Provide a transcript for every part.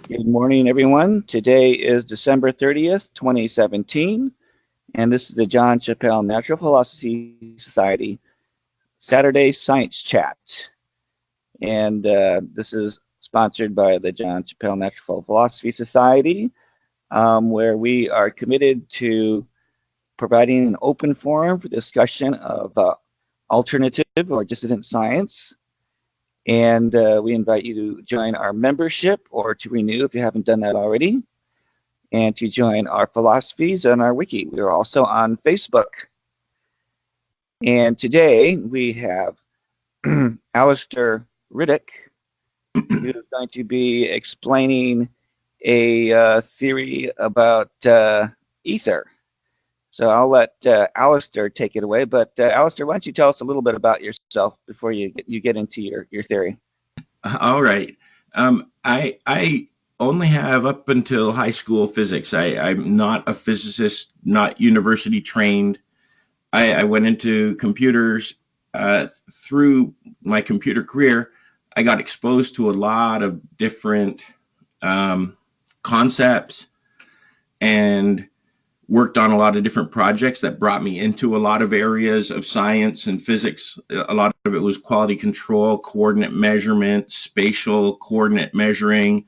Good morning, everyone. Today is December 30th, 2017, and this is the John Chappell Natural Philosophy Society Saturday Science Chat. And this is sponsored by the John Chappell Natural Philosophy Society, where we are committed to providing an open forum for discussion of alternative or dissident science. And we invite you to join our membership or to renew if you haven't done that already, and to join our philosophies on our wiki. We are also on Facebook. And today we have Alistair Riddick, who is going to be explaining a theory about ether. So I'll let Alistair take it away. But Alistair, why don't you tell us a little bit about yourself before you get into your theory? All right. I only have up until high school physics. I'm not a physicist, not university trained. I went into computers through my computer career. I got exposed to a lot of different concepts and worked on a lot of different projects that brought me into a lot of areas of science and physics. A lot of it was quality control, coordinate measurement, spatial coordinate measuring,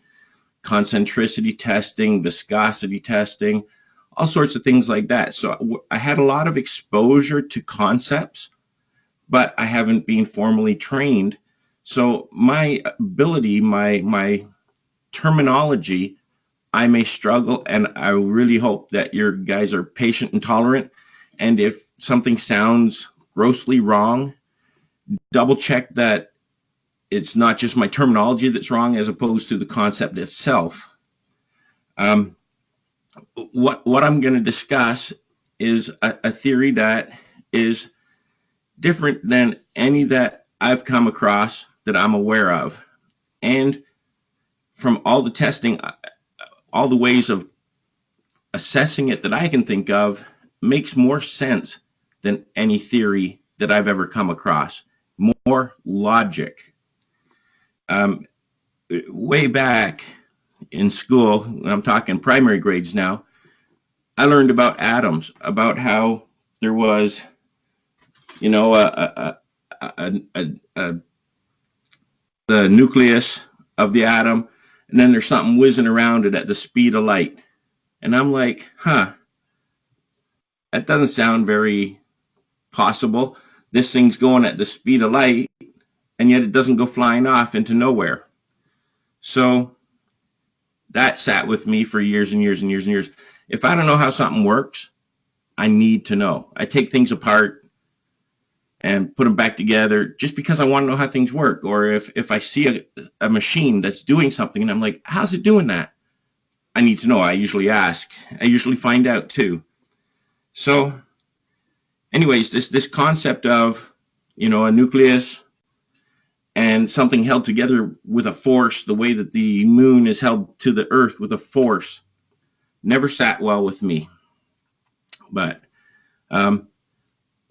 concentricity testing, viscosity testing, all sorts of things like that. So I had a lot of exposure to concepts, but I haven't been formally trained. So my ability, my terminology, I may struggle, and I really hope that your guys are patient and tolerant. And if something sounds grossly wrong, double check that it's not just my terminology that's wrong as opposed to the concept itself. What I'm going to discuss is a theory that is different than any that I've come across that I'm aware of. And from all the testing, all the ways of assessing it that I can think of, makes more sense than any theory that I've ever come across. More logic. Way back in school, I'm talking primary grades now, I learned about atoms, about how there was, the nucleus of the atom, and then there's something whizzing around it at the speed of light. And I'm like, that doesn't sound very possible. This thing's going at the speed of light, and yet it doesn't go flying off into nowhere. So that sat with me for years and years and years and years. If I don't know how something works, I need to know. I take things apart and put them back together just because I want to know how things work. Or if I see a machine that's doing something and I'm like, how's it doing that? I need to know. I usually ask. I usually find out too. So anyways, this concept of, a nucleus and something held together with a force, the way that the moon is held to the earth with a force, never sat well with me. But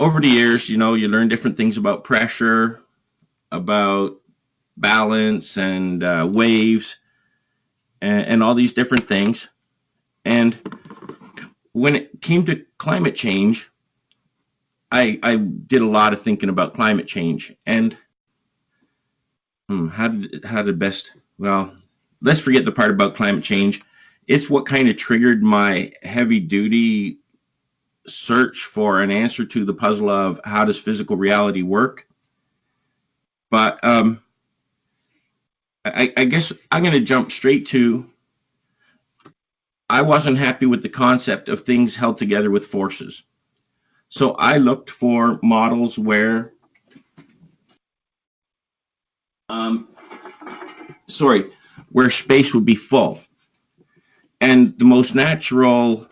over the years, you learn different things about pressure, about balance and waves, and all these different things. And when it came to climate change, I did a lot of thinking about climate change. And how did best, well, let's forget the part about climate change. It's what kind of triggered my heavy duty search for an answer to the puzzle of how does physical reality work. But I guess I'm going to jump straight to, I wasn't happy with the concept of things held together with forces. So I looked for models where, where space would be full. And the most natural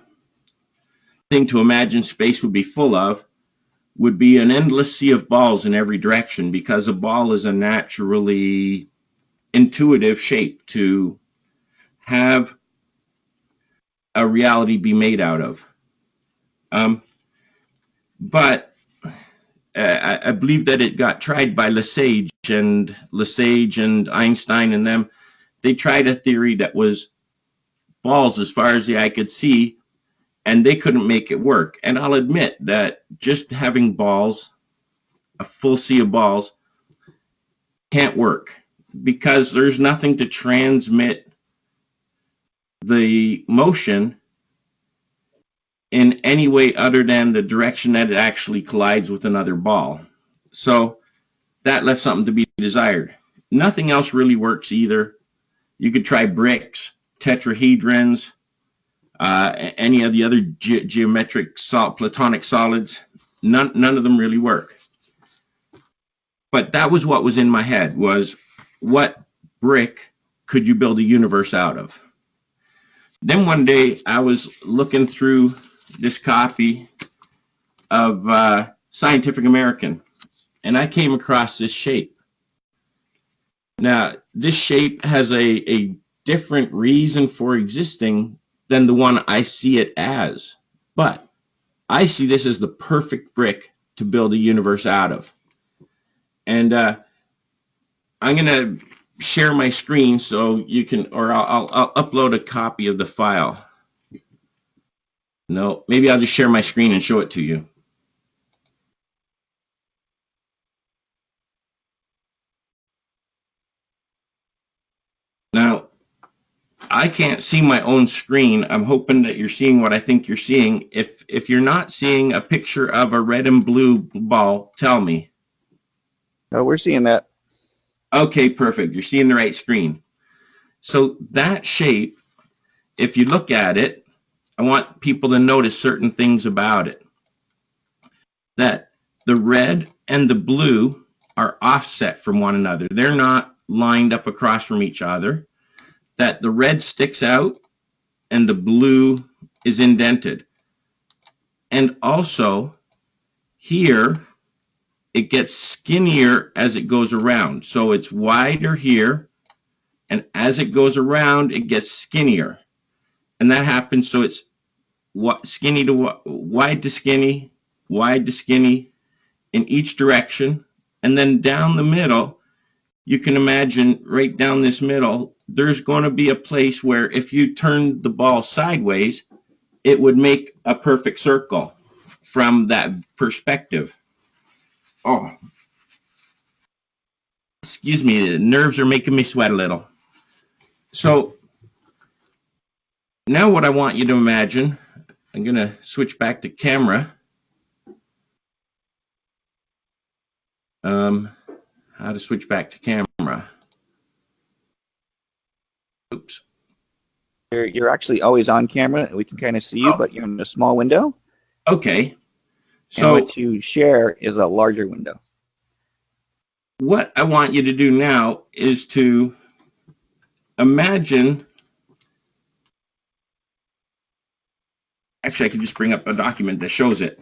thing to imagine space would be full of would be an endless sea of balls in every direction, because a ball is a naturally intuitive shape to have a reality be made out of. But I believe that it got tried by Lesage and Einstein and them. they tried a theory that was balls as far as the eye could see, and they couldn't make it work. And I'll admit that just having balls, a full sea of balls, can't work because there's nothing to transmit the motion in any way other than the direction that it actually collides with another ball. So that left something to be desired. Nothing else really works either. You could try bricks, tetrahedrons, any of the other geometric platonic solids. None of them really work. But that was what was in my head, was what brick could you build a universe out of? Then one day I was looking through this copy of Scientific American, and I came across this shape. Now, this shape has a different reason for existing than the one I see it as, but I see this as the perfect brick to build a universe out of. And I'm going to share my screen so you can, or I'll upload a copy of the file. No, maybe I'll just share my screen and show it to you. Now, I can't see my own screen. I'm hoping that you're seeing what I think you're seeing. If you're not seeing a picture of a red and blue ball, tell me. Oh, we're seeing that. Okay, perfect. You're seeing the right screen. So that shape, if you look at it, I want people to notice certain things about it. That the red and the blue are offset from one another. They're not lined up across from each other. That the red sticks out and the blue is indented. And also here, it gets skinnier as it goes around. So it's wider here, and as it goes around, it gets skinnier. And that happens so it's skinny to wide to skinny, wide to skinny in each direction. And then down the middle, you can imagine right down this middle, there's going to be a place where if you turn the ball sideways, it would make a perfect circle from that perspective. Oh, excuse me, the nerves are making me sweat a little. So now what I want you to imagine, I'm going to switch back to camera. How to switch back to camera. Oops. You're actually always on camera, and we can kind of see you, but you're in a small window. Okay. So what you share is a larger window. What I want you to do now is to imagine. Actually, I could just bring up a document that shows it.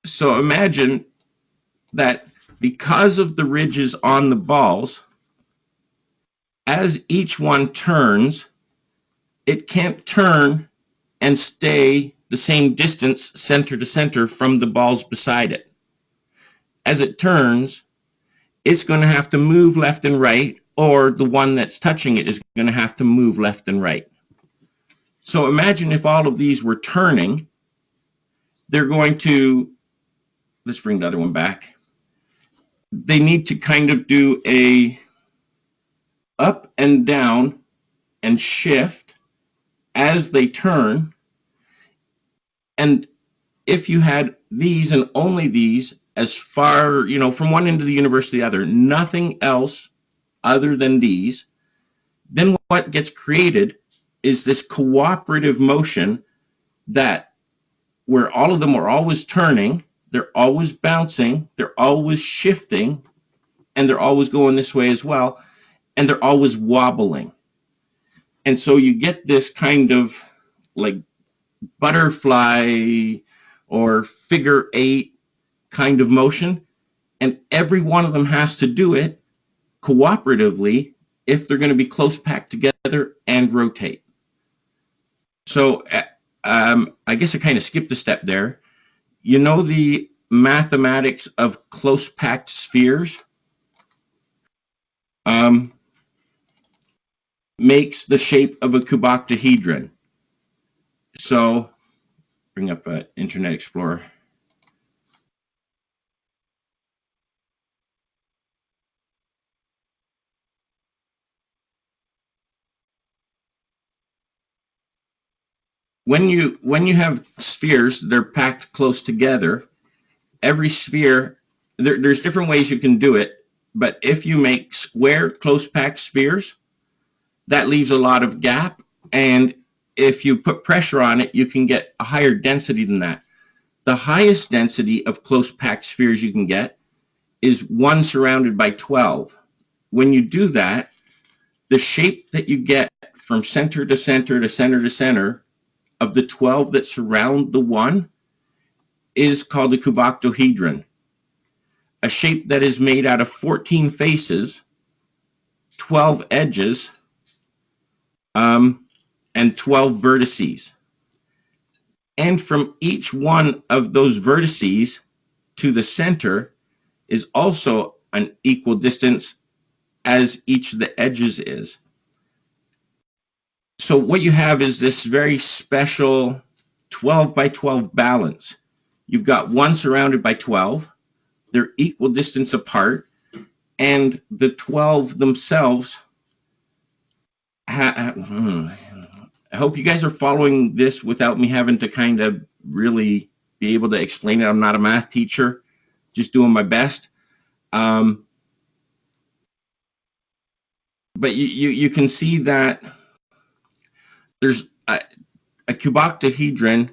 So imagine that because of the ridges on the balls, as each one turns, it can't turn and stay the same distance center to center from the balls beside it. As it turns, it's going to have to move left and right, or the one that's touching it is going to have to move left and right. So imagine if all of these were turning, they're going to, let's bring the other one back. They need to kind of do a up and down and shift as they turn. And if you had these and only these as far, from one end of the universe to the other, nothing else other than these, then what gets created is this cooperative motion that where all of them are always turning, they're always bouncing, they're always shifting, and they're always going this way as well, and they're always wobbling. And so you get this kind of like butterfly or figure eight kind of motion, and every one of them has to do it cooperatively if they're going to be close packed together and rotate. So I guess I kind of skipped a step there. You know the mathematics of close packed spheres makes the shape of a cuboctahedron. So bring up Internet Explorer. When you have spheres, they're packed close together. Every sphere, there's different ways you can do it, but if you make square close packed spheres, that leaves a lot of gap, and if you put pressure on it, you can get a higher density than that. The highest density of close packed spheres you can get is 1 surrounded by 12. When you do that, the shape that you get from center to center to center to center of the 12 that surround the 1 is called a cuboctahedron, a shape that is made out of 14 faces, 12 edges, and 12 vertices. And from each one of those vertices to the center is also an equal distance as each of the edges is. So what you have is this very special 12 by 12 balance. You've got 1 surrounded by 12. They're equal distance apart, and the 12 themselves I hope you guys are following this without me having to kind of really be able to explain it. I'm not a math teacher, just doing my best. But you can see that there's a cuboctahedron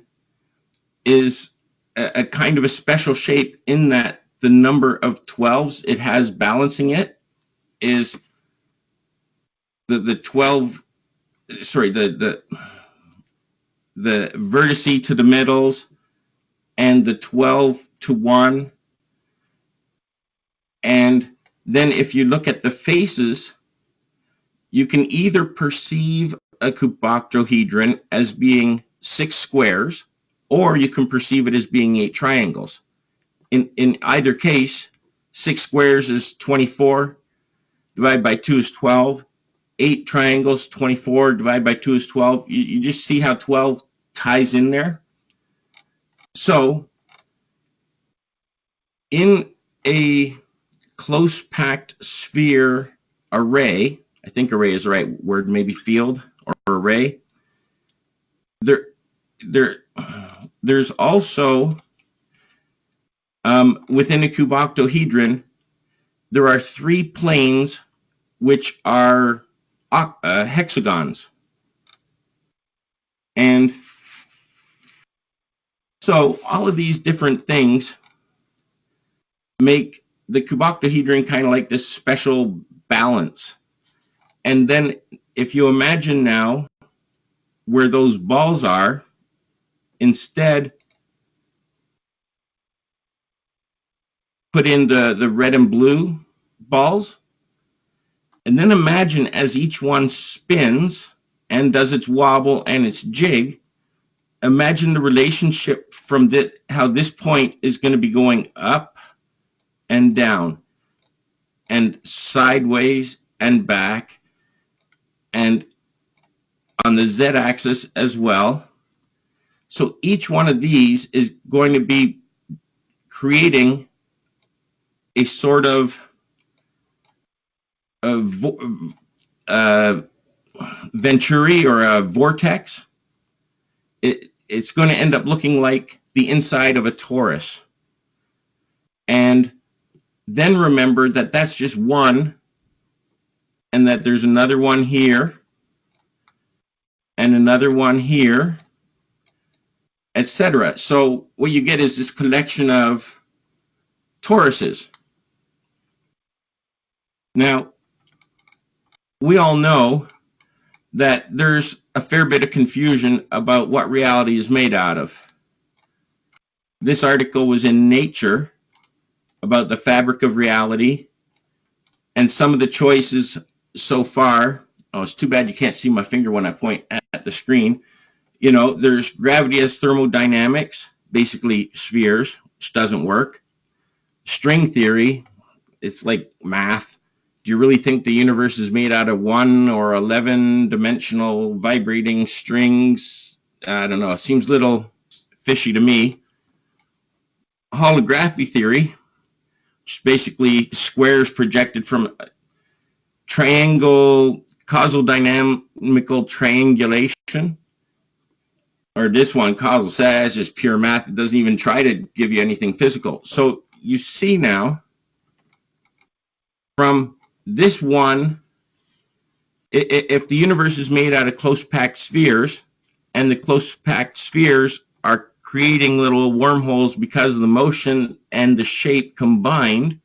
is a kind of a special shape in that the number of 12s it has balancing it is the 12, sorry, the vertice to the middles and the 12 to 1. And then if you look at the faces, you can either perceive a cuboctahedron as being 6 squares, or you can perceive it as being 8 triangles. In either case, 6 squares is 24, divided by 2 is 12. 8 triangles, 24, divided by 2 is 12. You just see how 12 ties in there. So in a close packed sphere array, I think array is the right word, maybe field or array, there's also within a cuboctahedron, there are 3 planes which are hexagons. And so all of these different things make the cuboctahedron kind of like this special balance. And then if you imagine now where those balls are, instead put in the red and blue balls, and then imagine as each one spins and does its wobble and its jig, imagine the relationship from how this point is going to be going up and down and sideways and back and on the z-axis as well. So each one of these is going to be creating a sort of venturi or a vortex. It's going to end up looking like the inside of a torus. And then remember that that's just one, and that there's another one here, and another one here, etc. So what you get is this collection of toruses. Now, we all know that there's a fair bit of confusion about what reality is made out of. This article was in Nature about the fabric of reality, and some of the choices so far, oh, it's too bad you can't see my finger when I point at the screen. There's gravity as thermodynamics, basically spheres, which doesn't work. String theory, it's like math. Do you really think the universe is made out of 1 or 11 dimensional vibrating strings? I don't know. It seems a little fishy to me. Holography theory, which is basically squares projected from triangle, causal dynamical triangulation. Or this one, causal sag, is pure math. It doesn't even try to give you anything physical. So you see now, from this one, if the universe is made out of close packed spheres, and the close packed spheres are creating little wormholes because of the motion and the shape combined,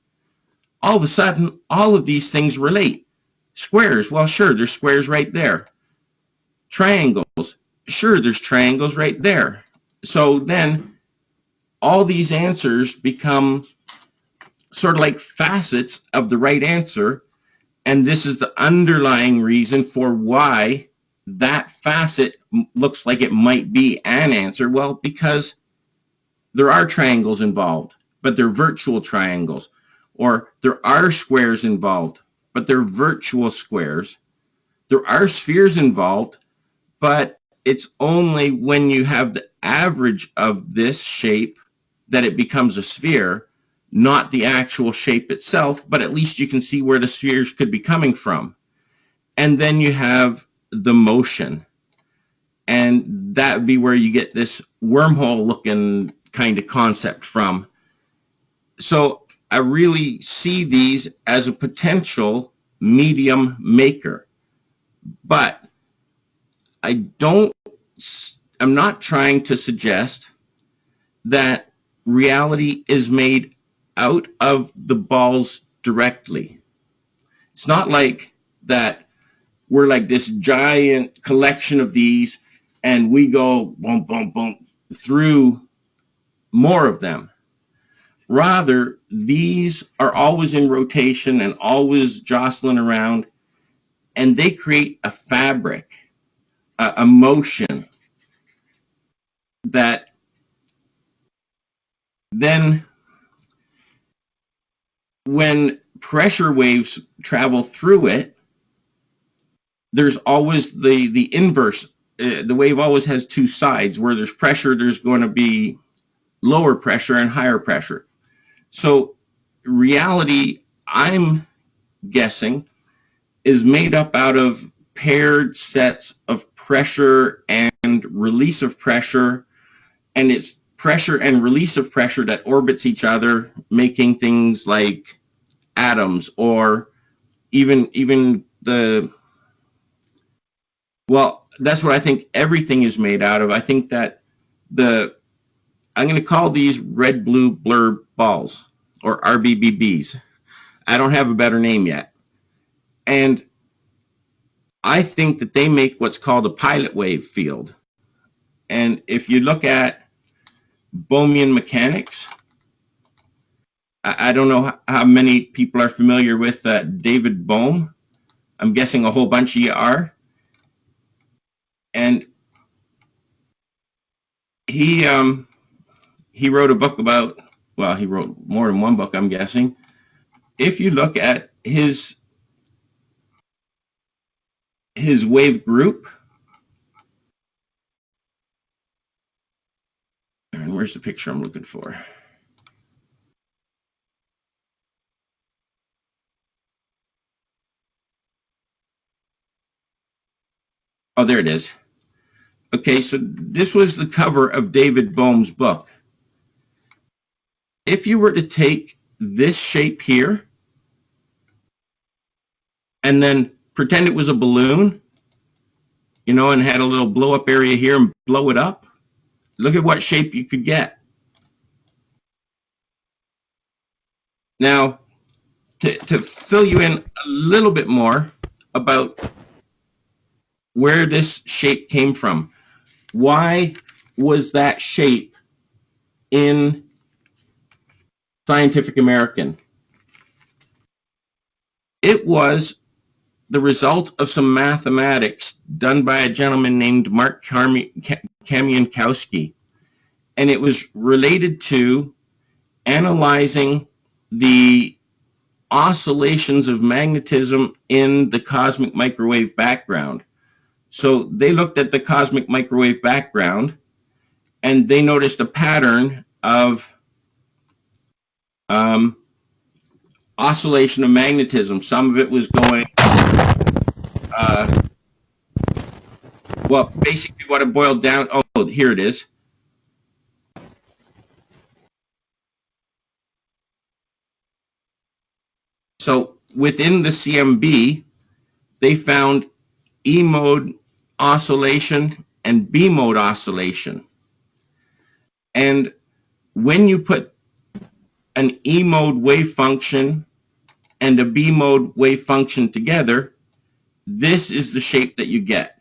all of a sudden, all of these things relate. Squares, well, sure, there's squares right there. Triangles, sure, there's triangles right there. So then all these answers become sort of like facets of the right answer. And this is the underlying reason for why that facet looks like it might be an answer. Well, because there are triangles involved, but they're virtual triangles. Or there are squares involved, but they're virtual squares. There are spheres involved, but it's only when you have the average of this shape that it becomes a sphere, not the actual shape itself, but at least you can see where the spheres could be coming from. And then you have the motion. And that would be where you get this wormhole looking kind of concept from. So I really see these as a potential medium maker. But I'm not trying to suggest that reality is made out of the balls directly. It's not like that we're like this giant collection of these and we go boom, boom, boom through more of them. Rather, these are always in rotation and always jostling around, and they create a fabric, a motion that then when pressure waves travel through it, there's always the inverse. The wave always has two sides. Where there's pressure, there's going to be lower pressure and higher pressure. So reality, I'm guessing, is made up out of paired sets of pressure and release of pressure, and it's pressure and release of pressure that orbits each other, making things like atoms, or even the, well, that's what I think everything is made out of. I think that I'm going to call these red blue blur balls, or RBBBs. I don't have a better name yet. And I think that they make what's called a pilot wave field. And if you look at Bohmian mechanics, I don't know how many people are familiar with David Bohm. I'm guessing a whole bunch of you are. And he wrote a book about, well, he wrote more than one book, I'm guessing. If you look at his wave group, and where's the picture I'm looking for? Oh, there it is. Okay, so this was the cover of David Bohm's book. If you were to take this shape here and then pretend it was a balloon, and had a little blow up area here and blow it up, look at what shape you could get. Now, to fill you in a little bit more about where this shape came from, why was that shape in Scientific American? It was the result of some mathematics done by a gentleman named Mark Kamienkowski. And it was related to analyzing the oscillations of magnetism in the cosmic microwave background. So they looked at the cosmic microwave background and they noticed a pattern of oscillation of magnetism. Some of it was going, well, basically what it boiled down, oh, here it is. So within the CMB, they found E mode oscillation and B mode oscillation. And when you put an E mode wave function and a B mode wave function together, this is the shape that you get.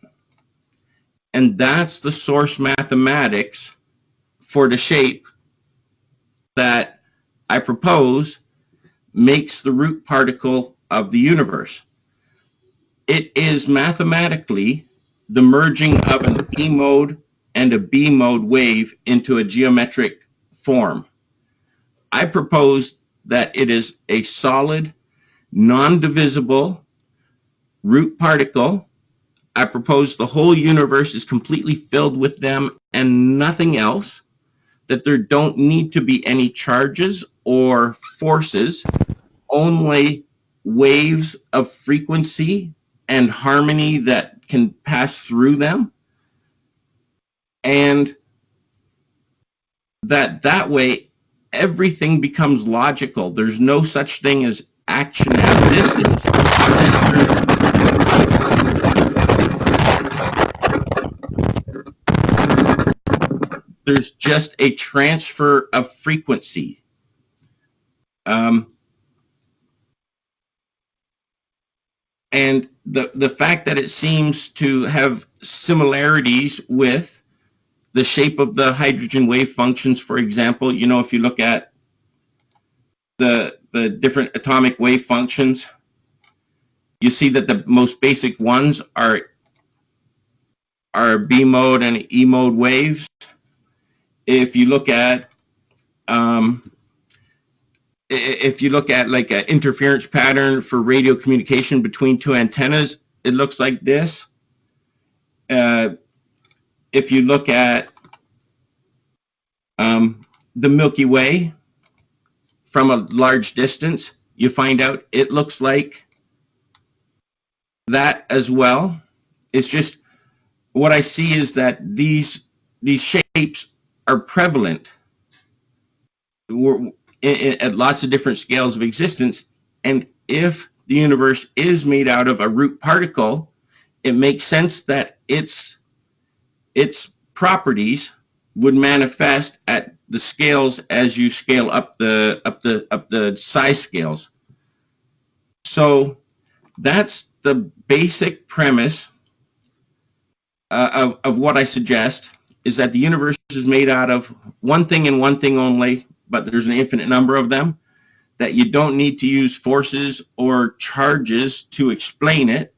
And that's the source mathematics for the shape that I propose makes the root particle of the universe. It is mathematically the merging of an E mode and a B mode wave into a geometric form. I propose that it is a solid, non-divisible root particle. I propose the whole universe is completely filled with them and nothing else, that there don't need to be any charges or forces, only waves of frequency and harmony that can pass through them. And that way, everything becomes logical. There's no such thing as action at distance. There's just a transfer of frequency. And the fact that it seems to have similarities with the shape of the hydrogen wave functions, for example, you know, if you look at the different atomic wave functions, you see that the most basic ones are B mode and E mode waves. If you look at like an interference pattern for radio communication between two antennas, it looks like this. If you look at the Milky Way from a large distance, you find out it looks like that as well. It's just what I see is that these shapes are prevalent at lots of different scales of existence. And if the universe is made out of a root particle, it makes sense that its properties would manifest at the scales as you scale up the size scales. So that's the basic premise of what I suggest, is that the universe is made out of one thing and one thing only, but there's an infinite number of them, that you don't need to use forces or charges to explain it,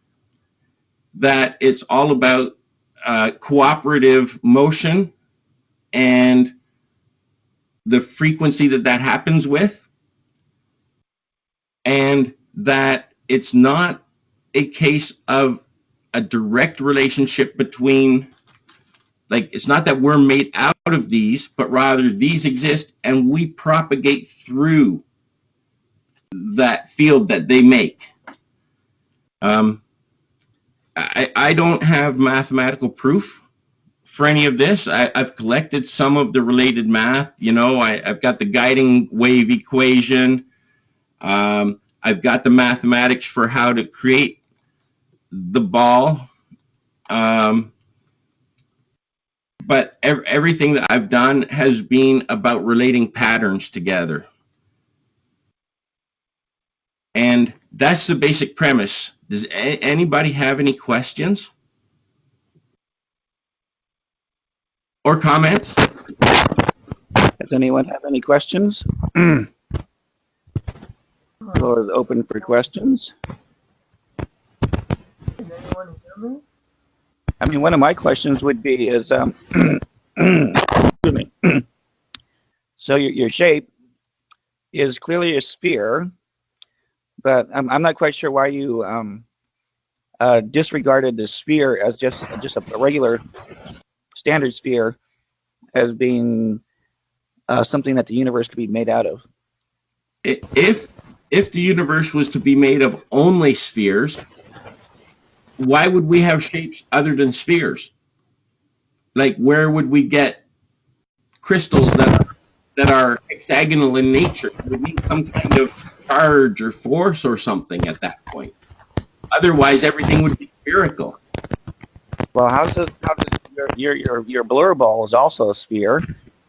that it's all about cooperative motion and the frequency that happens with, and that it's not a case of a direct relationship between, like, it's not that we're made out of these, but rather these exist and we propagate through that field that they make. I don't have mathematical proof for any of this. I've collected some of the related math. You know, I've got the guiding wave equation. I've got the mathematics for how to create the ball. But everything that I've done has been about relating patterns together. And that's the basic premise. Does anybody have any questions or comments? Does anyone have any questions? Floor is open for questions. I mean, one of my questions would be is, excuse me. So your shape is clearly a sphere, but I'm not quite sure why you disregarded the sphere as just a regular standard sphere as being something that the universe could be made out of. If the universe was to be made of only spheres, why would we have shapes other than spheres? Like, where would we get crystals that are hexagonal in nature? We need some kind of charge or force or something at that point. Otherwise, everything would be spherical. Well, how does your blur ball is also a sphere?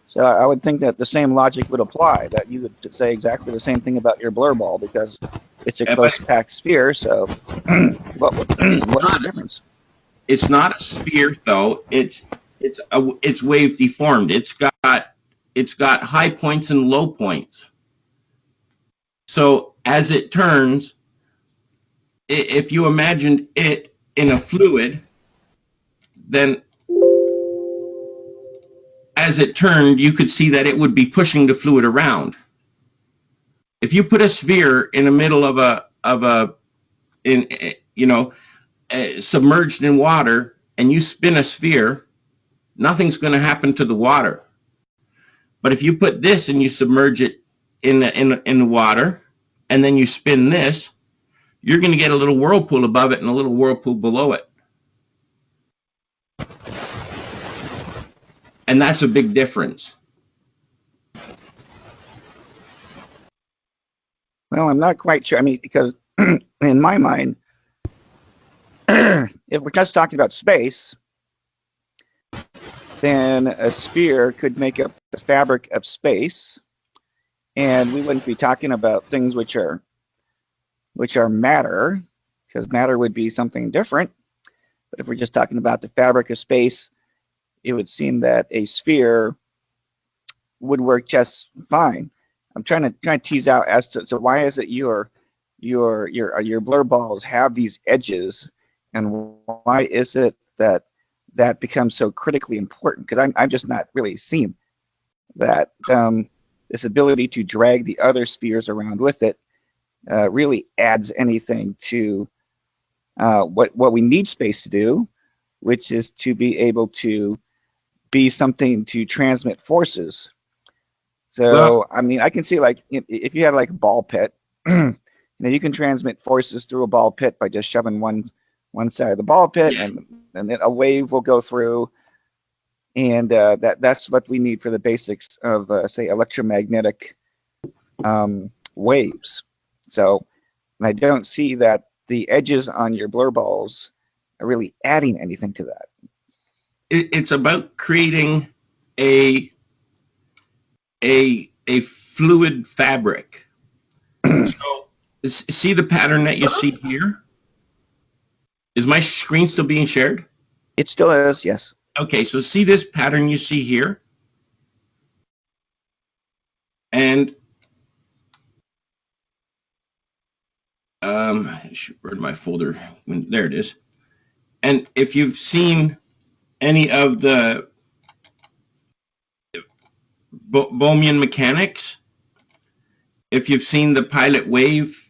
So I would think that the same logic would apply, that you would say exactly the same thing about your blur ball because it's a close packed sphere. So what's the difference? It's not a sphere though. It's wave deformed. It's got high points and low points. So as it turns, if you imagined it in a fluid, then as it turned, you could see that it would be pushing the fluid around. If you put a sphere in the middle of a in submerged in water and you spin a sphere, nothing's going to happen to the water. But if you put this and you submerge it in the water, and then you spin this, you're going to get a little whirlpool above it and a little whirlpool below it. And that's a big difference. Well, I'm not quite sure. I mean, because in my mind, if we're just talking about space, then a sphere could make up the fabric of space, and we wouldn't be talking about things which are matter, because matter would be something different. But if we're just talking about the fabric of space, it would seem that a sphere would work just fine. I'm trying to tease out as to so why is it your blur balls have these edges, and why is it that that becomes so critically important? Because I'm just not really seeing that this ability to drag the other spheres around with it really adds anything to what we need space to do, which is to be able to be something to transmit forces. So, well, I mean, I can see like if you had like a ball pit, you can transmit forces through a ball pit by just shoving one side of the ball pit, and then a wave will go through, and that's what we need for the basics of say electromagnetic waves. So, I don't see that the edges on your blur balls are really adding anything to that. It's about creating a fluid fabric. So see the pattern that you see here? Is my screen still being shared? It still is, yes. Okay, so see this pattern you see here? And where'd my folder? There it is. And if you've seen any of the Bohmian mechanics, if you've seen the pilot wave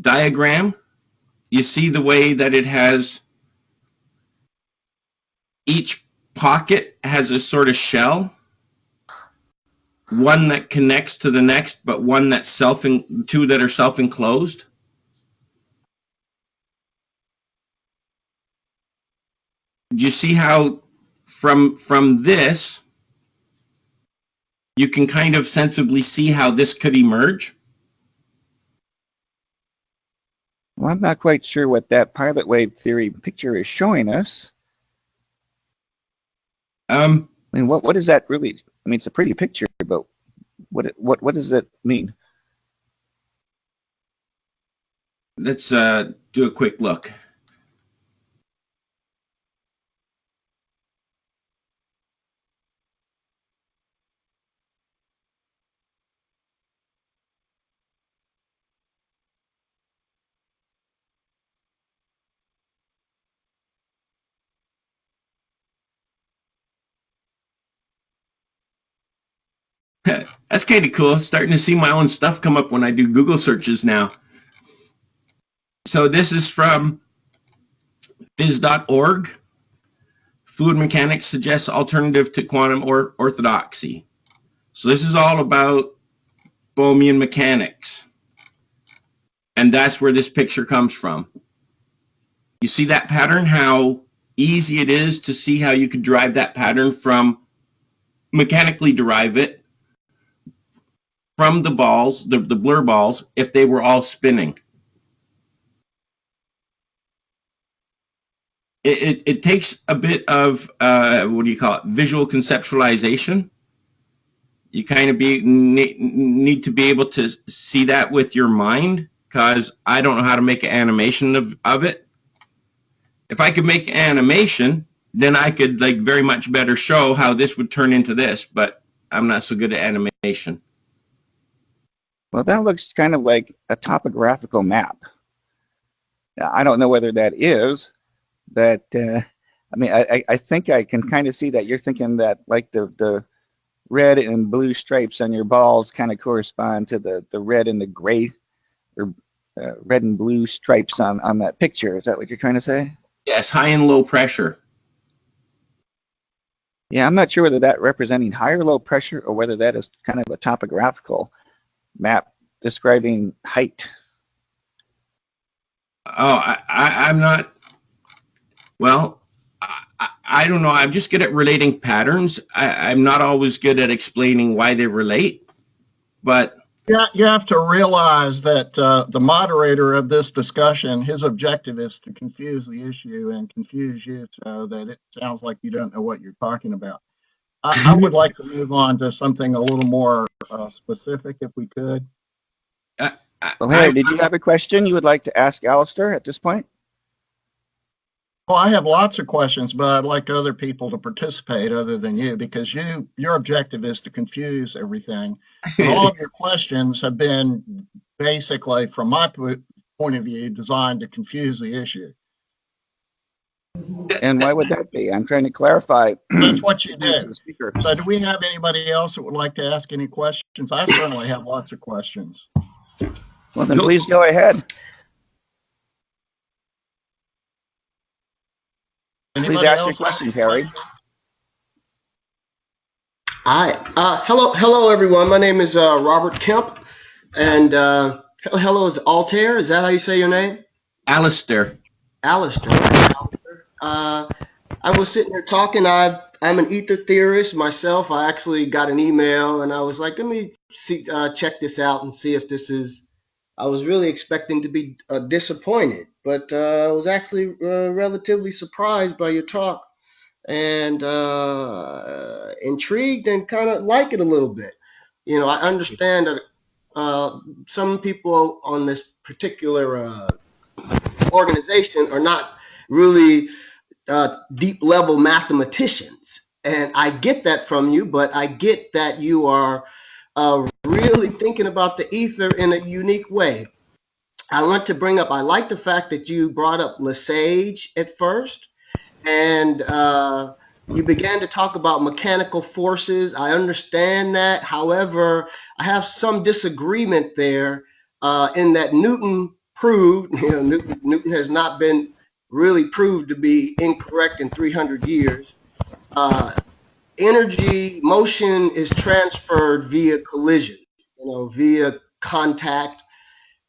diagram, you see the way that it has each pocket has a sort of shell, one that connects to the next, but one that's two that are self-enclosed. Do you see how from this you can kind of sensibly see how this could emerge? Well, I'm not quite sure what that pilot wave theory picture is showing us. I mean, what is that really? I mean, it's a pretty picture, but what does it mean? Let's do a quick look. That's kind of cool. Starting to see my own stuff come up when I do Google searches now. So this is from phys.org. Fluid mechanics suggests alternative to quantum orthodoxy. So this is all about Bohmian mechanics. And that's where this picture comes from. You see that pattern, how easy it is to see how you could derive that pattern from, mechanically derive it from the balls, the blur balls, if they were all spinning. It takes a bit of, what do you call it, visual conceptualization. You kind of need to be able to see that with your mind, because I don't know how to make an animation of it. If I could make an animation, then I could like very much better show how this would turn into this, but I'm not so good at animation. Well, that looks kind of like a topographical map. Now, I don't know whether that is, but I mean, I think I can kind of see that you're thinking that like the red and blue stripes on your balls kind of correspond to the red and the gray or red and blue stripes on that picture. Is that what you're trying to say? Yes, high and low pressure. Yeah, I'm not sure whether that representing high or low pressure or whether that is kind of a topographical map describing height. Oh, I'm not, well, I don't know. I'm just good at relating patterns. I'm not always good at explaining why they relate, but Yeah, you have to realize that the moderator of this discussion, his objective is to confuse the issue and confuse you so that it sounds like you don't know what you're talking about. I would like to move on to something a little more specific, if we could. Well, Harry, did you have a question you would like to ask Alistair at this point? Well, I have lots of questions, but I'd like other people to participate other than you, because your objective is to confuse everything. And all of your questions have been basically, from my point of view, designed to confuse the issue. And why would that be? I'm trying to clarify. That's what you do. The speaker. So do we have anybody else that would like to ask any questions? I certainly have lots of questions. Well, then please go ahead. Please ask your questions, Harry. Hi. Hello, everyone. My name is Robert Kemp, and hello is Altair. Is that how you say your name? Alistair. Alistair. I was sitting here talking. I'm an ether theorist myself. I actually got an email, and I was like, let me see, check this out and see if this is. I was really expecting to be disappointed, but I was actually relatively surprised by your talk, and intrigued and kind of like it a little bit. You know, I understand that some people on this particular organization are not really deep level mathematicians. And I get that from you, but I get that you are really thinking about the ether in a unique way. I want to bring up, I like the fact that you brought up Lesage at first, and you began to talk about mechanical forces. I understand that. However, I have some disagreement there in that Newton proved, Newton has not been really proved to be incorrect in 300 years. Energy, motion is transferred via collision, via contact.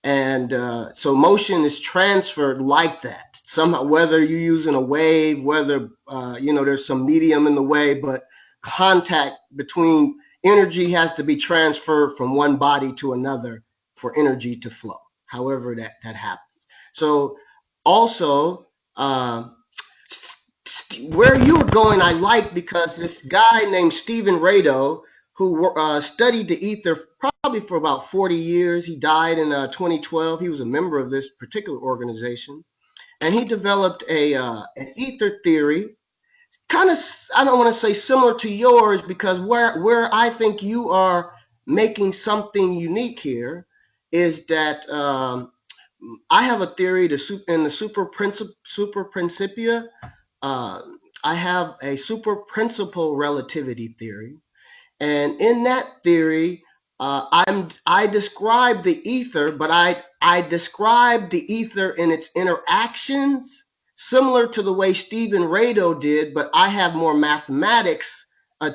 And so motion is transferred like that. Somehow, whether you're using a wave, whether, there's some medium in the way, but contact between energy has to be transferred from one body to another for energy to flow, however that happens. So also, where you were going, I like, because this guy named Stephen Rado, who studied the ether probably for about 40 years. He died in 2012. He was a member of this particular organization. And he developed an ether theory, kind of, I don't want to say similar to yours, because where I think you are making something unique here is that I have a theory in the super principia. I have a super principal relativity theory. And in that theory, I describe the ether, but I describe the ether in its interactions, similar to the way Stephen Rado did, but I have more mathematics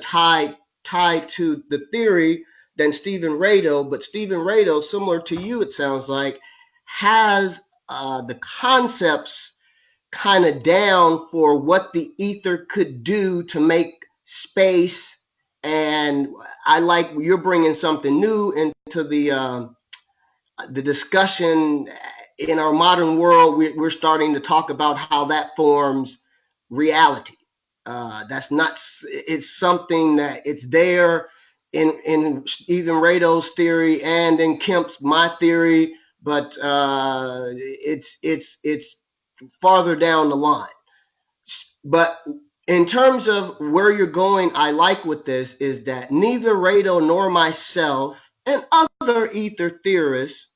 tied to the theory than Stephen Rado. But Stephen Rado, similar to you, it sounds like, has the concepts kind of down for what the ether could do to make space. And I like you're bringing something new into the discussion. In our modern world, we're starting to talk about how that forms reality. That's not. It's something that it's there in even Rado's theory and in Kemp's my theory, but it's farther down the line. But in terms of where you're going, I like with this is that neither Rado nor myself and other ether theorists,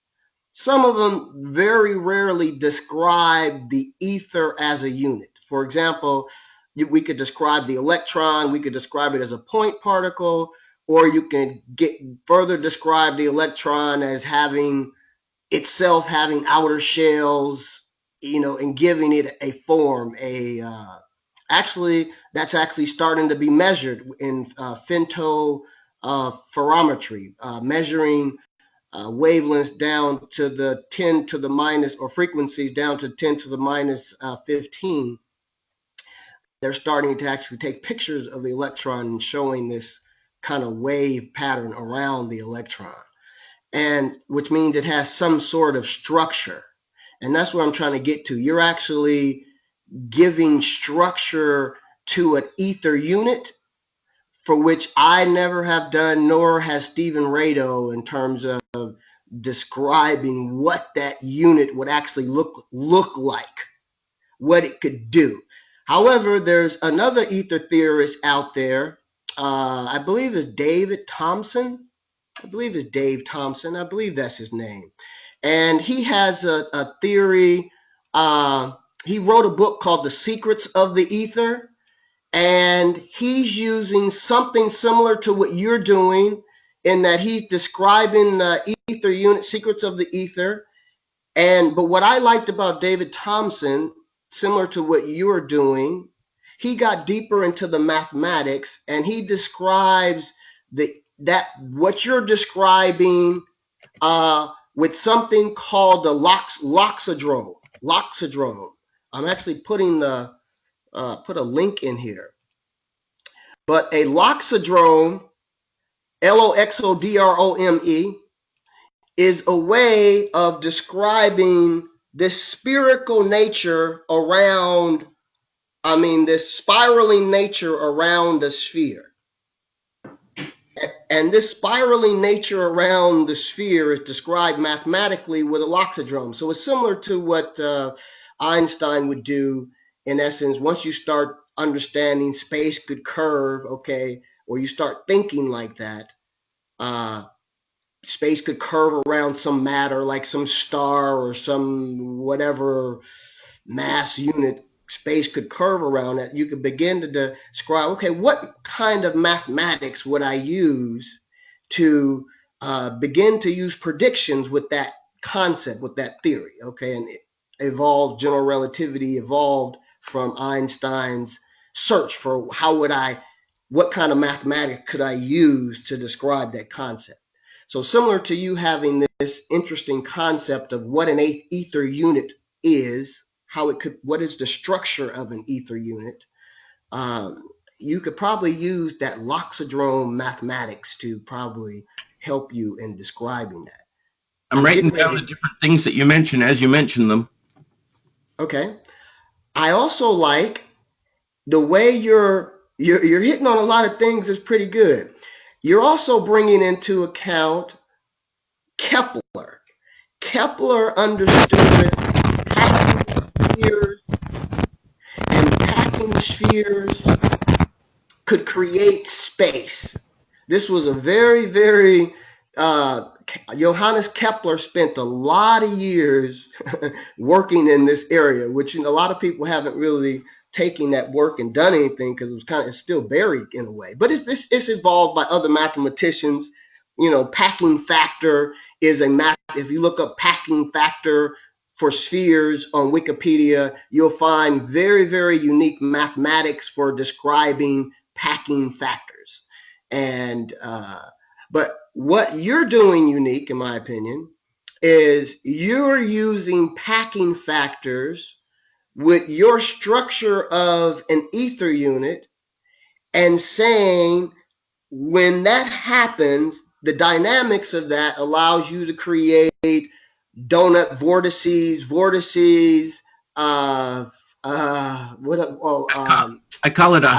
some of them very rarely describe the ether as a unit. For example, we could describe the electron, we could describe it as a point particle, or you can get further describe the electron as having itself having outer shells, and giving it a form, actually, that's actually starting to be measured in femtoperimetry, measuring wavelengths down to the 10 to the minus, or frequencies down to 10 to the minus 15. They're starting to actually take pictures of the electron and showing this kind of wave pattern around the electron, and which means it has some sort of structure. And that's what I'm trying to get to. You're actually giving structure to an ether unit, for which I never have done, nor has Stephen Rado, in terms of describing what that unit would actually look like, what it could do. However, there's another ether theorist out there. I believe it's David Thompson. I believe it's Dave Thompson. I believe that's his name. And he has a theory. He wrote a book called The Secrets of the Ether, and he's using something similar to what you're doing, in that he's describing the ether unit, secrets of the ether. But what I liked about David Thompson, similar to what you're doing, he got deeper into the mathematics, and he describes that what you're describing with something called the loxodrome. I'm actually putting put a link in here. But a loxodrome, Loxodrome, is a way of describing this spherical nature around, this spiraling nature around the sphere. And this spiraling nature around the sphere is described mathematically with a loxodrome. So it's similar to what Einstein would do, in essence. Once you start understanding space could curve, okay, or you start thinking like that, space could curve around some matter, like some star or some whatever mass unit. Space could curve around it. You could begin to describe, okay, what kind of mathematics would I use to begin to use predictions with that concept, with that theory, okay? And it evolved, general relativity evolved from Einstein's search for what kind of mathematics could I use to describe that concept. So similar to you having this interesting concept of what an ether unit is, what is the structure of an ether unit, you could probably use that loxodrome mathematics to probably help you in describing that. I'm writing down the different things that you mentioned as you mention them. Okay. I also like the way you're hitting on a lot of things is pretty good. You're also bringing into account Kepler. Kepler understood packing spheres, and packing spheres could create space. This was a very, very, Johannes Kepler spent a lot of years working in this area, which a lot of people haven't really taking that work and done anything because it's still buried in a way. But it's evolved by other mathematicians. You know, packing factor is a math. If you look up packing factor for spheres on Wikipedia, you'll find very, very unique mathematics for describing packing factors. And but what you're doing unique, in my opinion, is you're using packing factors with your structure of an ether unit and saying when that happens, the dynamics of that allows you to create donut vortices, I call it a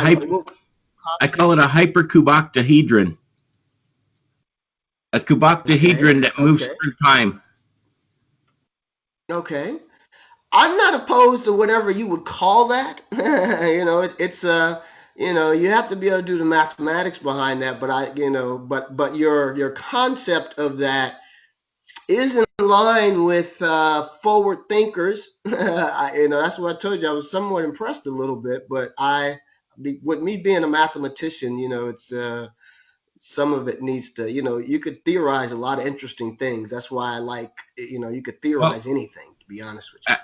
hypercuboctahedron. A cuboctahedron that moves through time. Okay. I'm not opposed to whatever you would call that. You know, it's you know, you have to be able to do the mathematics behind that. But but your concept of that is in line with forward thinkers. That's what I told you. I was somewhat impressed a little bit, but with me being a mathematician, it's some of it needs to, you could theorize a lot of interesting things. That's why I like, you could theorize anything, to be honest with you.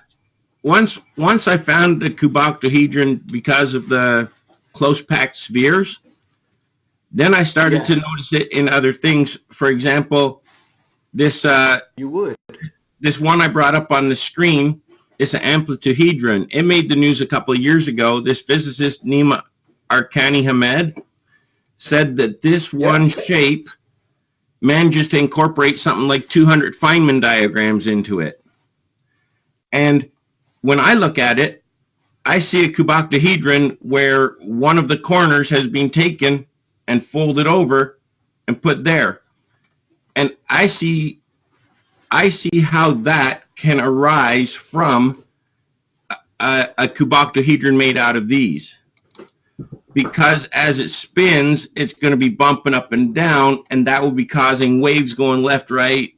Once I found the cuboctahedron because of the close packed spheres, then I started to notice it in other things. For example, this this one I brought up on the screen is an amplituhedron. It made the news a couple of years ago. This physicist Nima Arkani Hamed said that this one shape manages to incorporate something like 200 Feynman diagrams into it. And when I look at it, I see a cuboctahedron where one of the corners has been taken and folded over and put there. And I see how that can arise from a cuboctahedron made out of these. Because as it spins, it's going to be bumping up and down, and that will be causing waves going left, right,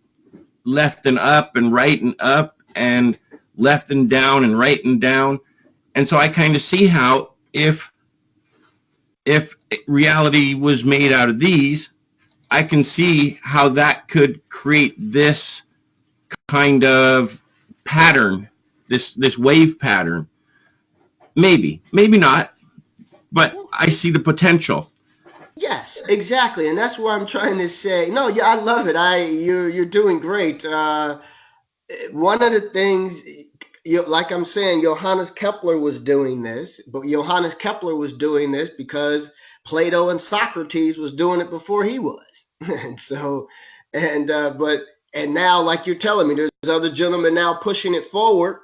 left and up, and right and up, and left and down, and right and down. And so I kind of see how if reality was made out of these, I can see how that could create this kind of pattern, this wave pattern. Maybe not, but I see the potential. Yes, exactly, and that's what I'm trying to say. No, yeah, I love it. You're doing great. One of the things, like I'm saying, Johannes Kepler was doing this, but Johannes Kepler was doing this because Plato and Socrates was doing it before he was, and so, and now, like you're telling me, there's other gentlemen now pushing it forward,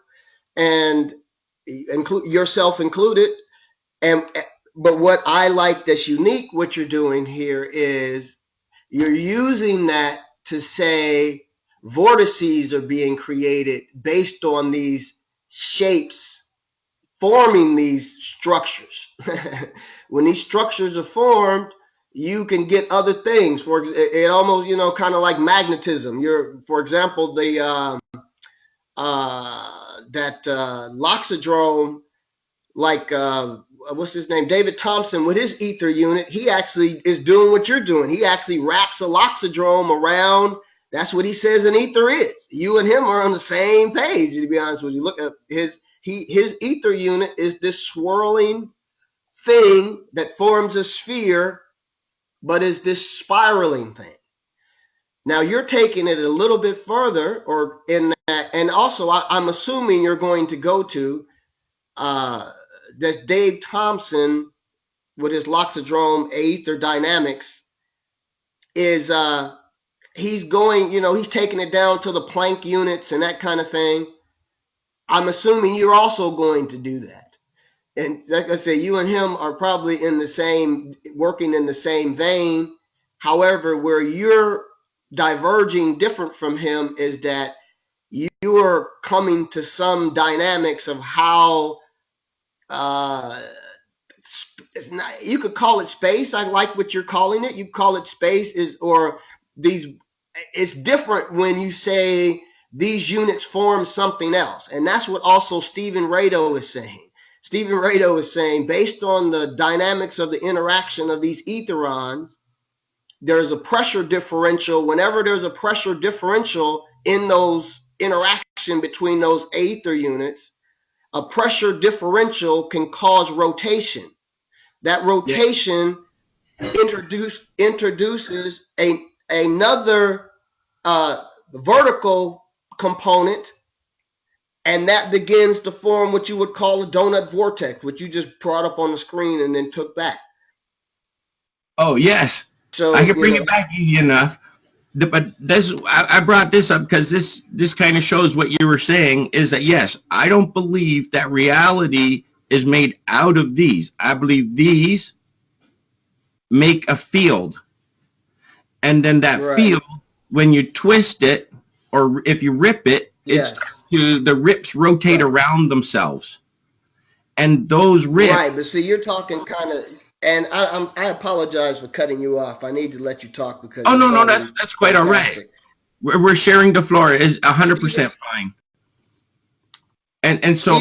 and yourself included, but what I like that's unique, what you're doing here is you're using that to say vortices are being created based on these shapes forming these structures. When these structures are formed, you can get other things. For it almost, kind of like magnetism. For example, the loxodrome, like what's his name, David Thompson, with his ether unit, he actually is doing what you're doing. He actually wraps a loxodrome around. That's what he says an ether is. You and him are on the same page, to be honest with you. Look at his ether unit is this swirling thing that forms a sphere, but is this spiraling thing. Now you're taking it a little bit further, or in that, and also I'm assuming you're going to go to that Dave Thompson with his loxodrome ether dynamics is he's going, he's taking it down to the Planck units and that kind of thing. I'm assuming you're also going to do that. And like I say, you and him are probably working in the same vein. However, where you're diverging different from him is that you are coming to some dynamics of how it's not, you could call it space. I like what you're calling it. You call it space it's different when you say these units form something else. And that's what also Stephen Rado is saying. Stephen Rado is saying, based on the dynamics of the interaction of these etherons, there's a pressure differential. Whenever there's a pressure differential in those interaction between those ether units, a pressure differential can cause rotation. That rotation introduces another vertical component, and that begins to form what you would call a donut vortex, which you just brought up on the screen and then took back. Oh, yes. So I can bring it back easy enough. But I brought this up because this kind of shows what you were saying is that, yes, I don't believe that reality is made out of these. I believe these make a field. And then that field, when you twist it, or if you rip it, the rips rotate around themselves. And those rips. Right, but see, you're talking kind of, and I apologize for cutting you off. I need to let you talk because. Oh, no, that's quite all right. We're sharing the floor. Is 100% fine. And so.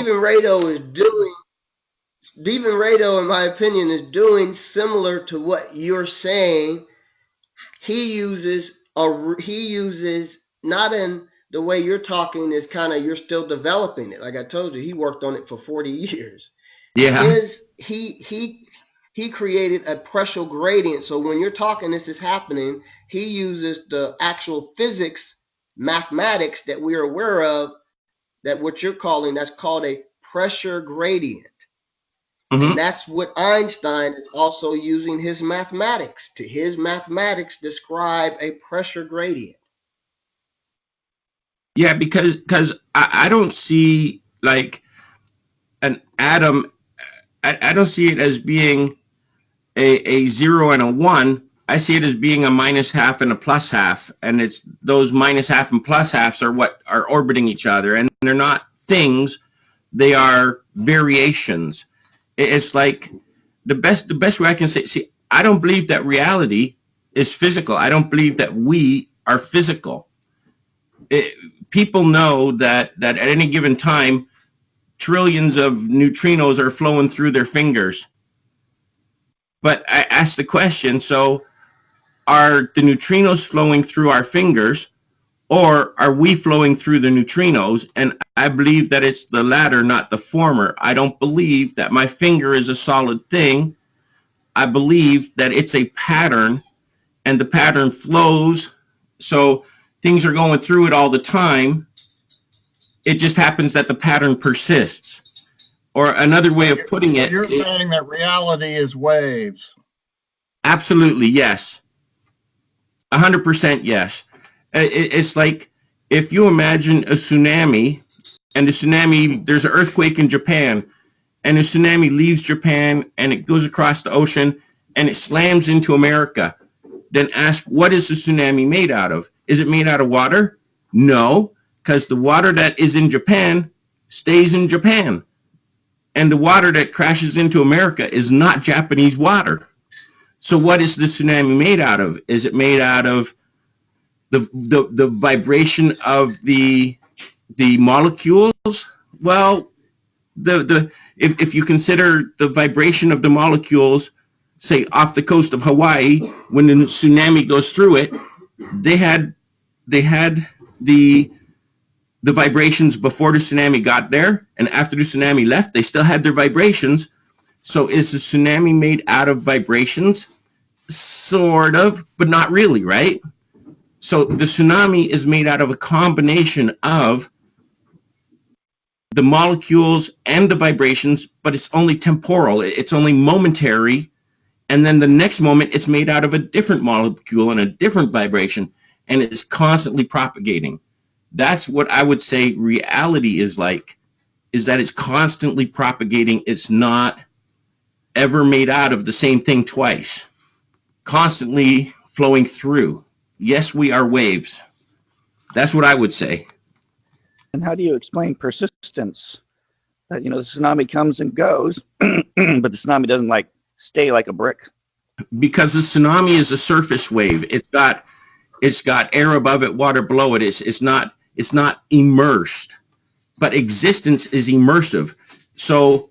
Stephen Rado, in my opinion, is doing similar to what you're saying. He uses not in the way you're talking is kind of, you're still developing it. Like I told you, he worked on it for 40 years. Yeah. He created a pressure gradient. So when you're talking, this is happening, he uses the actual physics, mathematics that we're aware of, that what you're calling, that's called a pressure gradient. Mm-hmm. And that's what Einstein is also using his mathematics describe a pressure gradient. Yeah, because I don't see like an atom, I don't see it as being a 0 and a 1. I see it as being a minus half and a plus half. And it's those minus half and plus halves are what are orbiting each other. And they're not things, they are variations. It's like the best way I can say, see, I don't believe that reality is physical. I don't believe that we are physical. People know that at any given time, trillions of neutrinos are flowing through their fingers. But I ask the question, so are the neutrinos flowing through our fingers, or are we flowing through the neutrinos? And I believe that it's the latter, not the former. I don't believe that my finger is a solid thing. I believe that it's a pattern, and the pattern flows. So things are going through it all the time. It just happens that the pattern persists. Or another way of putting it. You're saying that reality is waves. Absolutely, yes. 100% yes. It's like if you imagine a tsunami, and the tsunami, there's an earthquake in Japan, and the tsunami leaves Japan and it goes across the ocean and it slams into America. Then ask, what is the tsunami made out of? Is it made out of water? No, because the water that is in Japan stays in Japan. And the water that crashes into America is not Japanese water. So what is the tsunami made out of? Is it made out of the vibration of the molecules? Well, if you consider the vibration of the molecules, say off the coast of Hawaii, when the tsunami goes through it, they had the vibrations before the tsunami got there, and after the tsunami left, they still had their vibrations. So is the tsunami made out of vibrations? Sort of, but not really, right? So the tsunami is made out of a combination of the molecules and the vibrations, but it's only temporal. It's only momentary. And then the next moment, it's made out of a different molecule and a different vibration, and it's constantly propagating. That's what I would say reality is like, is that it's constantly propagating. It's not ever made out of the same thing twice, constantly flowing through. Yes, we are waves. That's what I would say. And how do you explain persistence? That, the tsunami comes and goes, but the tsunami doesn't like stay like a brick. Because the tsunami is a surface wave. It's got air above it, water below it. It's not immersed, but existence is immersive. So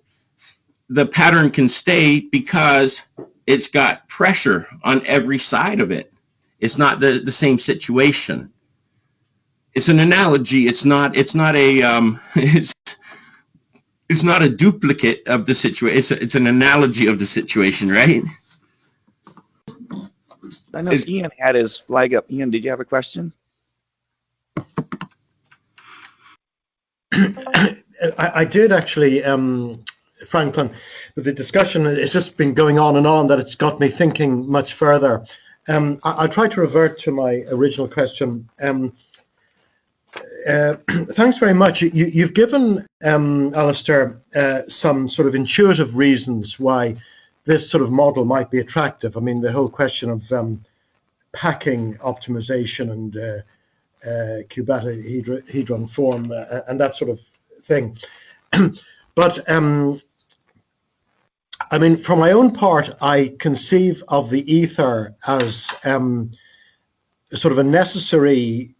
the pattern can stay because it's got pressure on every side of it. It's not the same situation. It's an analogy. It's not a it's not a duplicate of the situation. It's an analogy of the situation, right? I know Ian had his flag up. Ian, did you have a question? I did actually, Franklin. The discussion has just been going on and on that it's got me thinking much further. I'll try to revert to my original question. Thanks very much. You've given, Alistair, some sort of intuitive reasons why this sort of model might be attractive. I mean, the whole question of packing optimization and cubatohedron form and that sort of thing. But I mean, for my own part, I conceive of the ether as sort of a necessary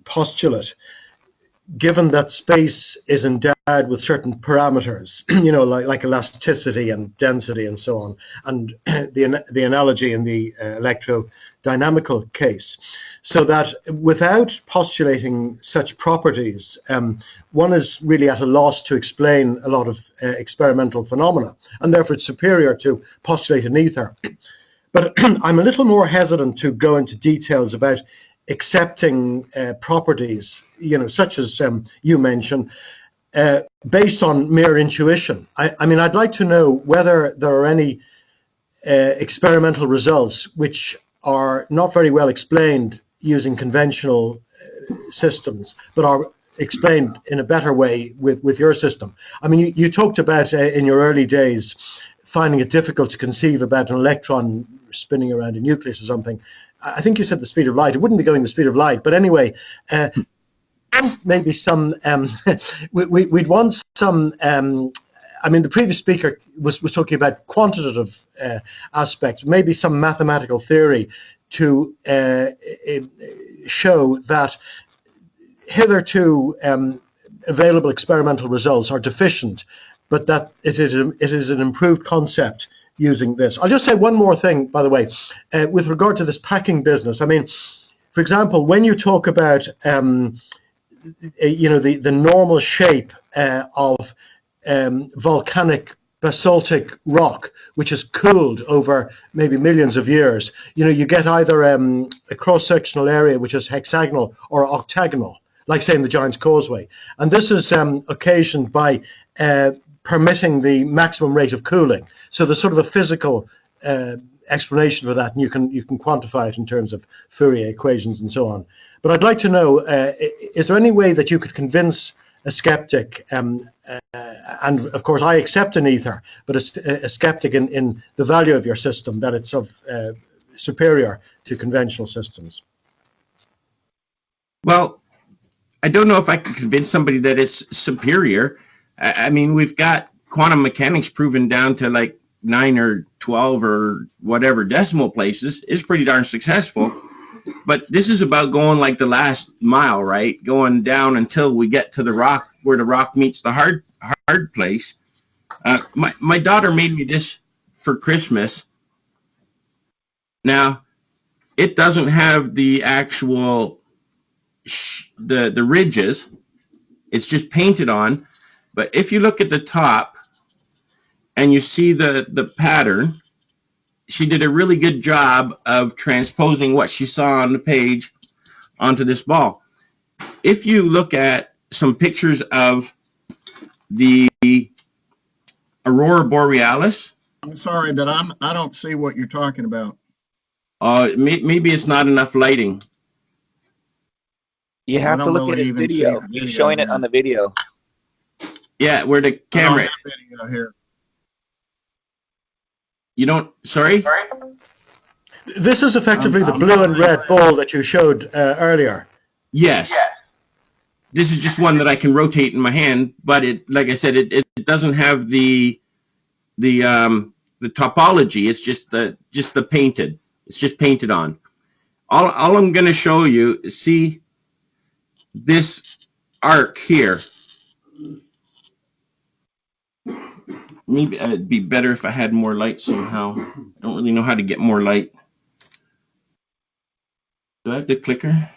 postulate, given that space is endowed with certain parameters, you know, like elasticity and density and so on, and the analogy in the electrodynamical case. So that without postulating such properties, one is really at a loss to explain a lot of experimental phenomena, and therefore it's superior to postulate an ether. But I'm a little more hesitant to go into details about accepting properties, you know, such as you mentioned, based on mere intuition. I mean, I'd like to know whether there are any experimental results which are not very well explained using conventional systems, but are explained in a better way with your system. I mean, you talked about in your early days finding it difficult to conceive about an electron spinning around a nucleus or something. I think you said the speed of light. It wouldn't be going the speed of light, but anyway, maybe some. We'd want some. I mean, the previous speaker was talking about quantitative aspects. Maybe some mathematical theory to show that hitherto available experimental results are deficient, but that it is an improved concept using this. I'll just say one more thing, by the way, with regard to this packing business. I mean, for example, when you talk about you know, the normal shape of volcanic basaltic rock, which is cooled over maybe millions of years, you know, you get either a cross-sectional area which is hexagonal or octagonal, like say in the Giant's Causeway. And this is occasioned by permitting the maximum rate of cooling. So there's sort of a physical explanation for that, and you can quantify it in terms of Fourier equations and so on. But I'd like to know, is there any way that you could convince a skeptic, and of course I accept an ether, but a skeptic in the value of your system, that it's of superior to conventional systems? Well, I don't know if I can convince somebody that it's superior. I mean, we've got quantum mechanics proven down to like 9 or 12 or whatever decimal places. Is pretty darn successful. But this is about going like the last mile, right? Going down until we get to the rock, where the rock meets the hard place. My daughter made me this for Christmas. Now, it doesn't have the actual the ridges. It's just painted on. But if you look at the top and you see the pattern, she did a really good job of transposing what she saw on the page onto this ball. If you look at some pictures of the Aurora Borealis. I'm sorry, but I don't see what you're talking about. Maybe it's not enough lighting. You have to look at his video. He's showing it on the video. Yeah, where the camera. I don't have video here. You don't. Sorry. This is effectively the blue and red ball that you showed earlier. Yes. This is just one that I can rotate in my hand, but it, like I said, it doesn't have the topology. It's just the painted. It's just painted on. All I'm going to show you is, see this arc here. maybe it'd be better if I had more light somehow. I don't really know how to get more light. Do I have the clicker?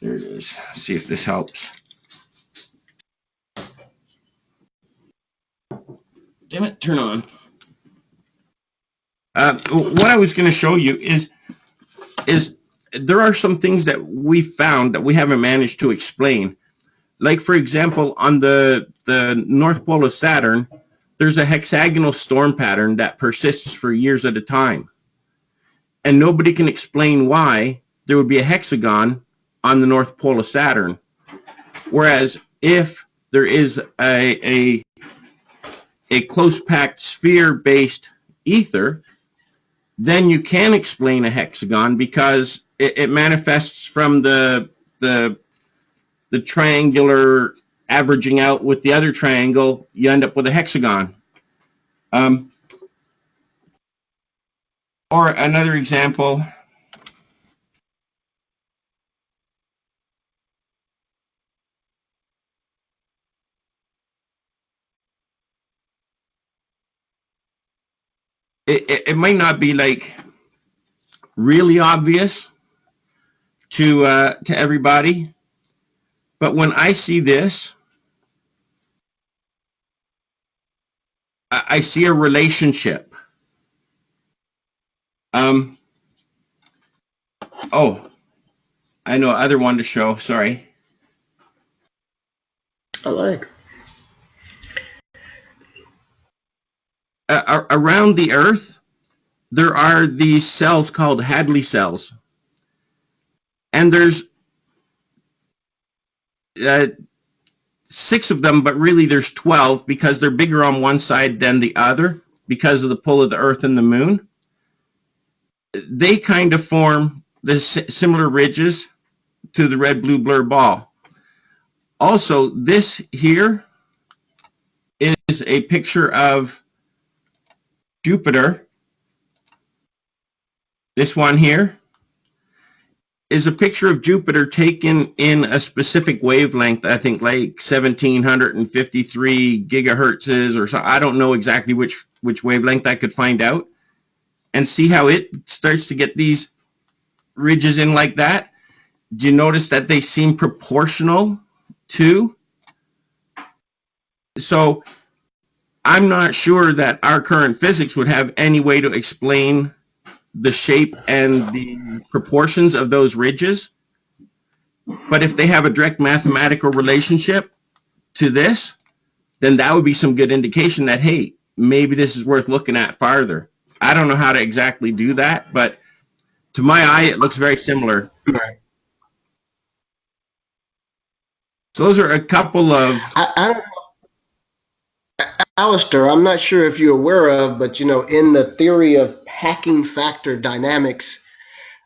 There it is. Let's see if this helps. Damn it, turn on. What I was going to show you is there are some things that we found that we haven't managed to explain. Like, for example, on the North Pole of Saturn, there's a hexagonal storm pattern that persists for years at a time. And nobody can explain why there would be a hexagon on the North Pole of Saturn. Whereas if there is a close packed sphere based ether, then you can explain a hexagon because it manifests from the triangular averaging out with the other triangle. You end up with a hexagon. Or another example. It might not be like really obvious to everybody, but when I see this, I see a relationship. Oh, I know other one to show. Sorry. I like. Around the Earth, there are these cells called Hadley cells, and there's 6 of them, but really there's 12 because they're bigger on one side than the other because of the pull of the Earth and the Moon. They kind of form the similar ridges to the red blue blur ball. Also, this here is a picture of Jupiter. This one here is a picture of Jupiter taken in a specific wavelength, I think like 1753 gigahertzes or so. I don't know exactly which wavelength. I could find out and see how it starts to get these ridges in like that. Do you notice that they seem proportional too? So I'm not sure that our current physics would have any way to explain the shape and the proportions of those ridges. But if they have a direct mathematical relationship to this, then that would be some good indication that, hey, maybe this is worth looking at farther. I don't know how to exactly do that, but to my eye, it looks very similar. Right. So those are a couple of... I don't know. Alistair, I'm not sure if you're aware of, but, in the theory of packing factor dynamics,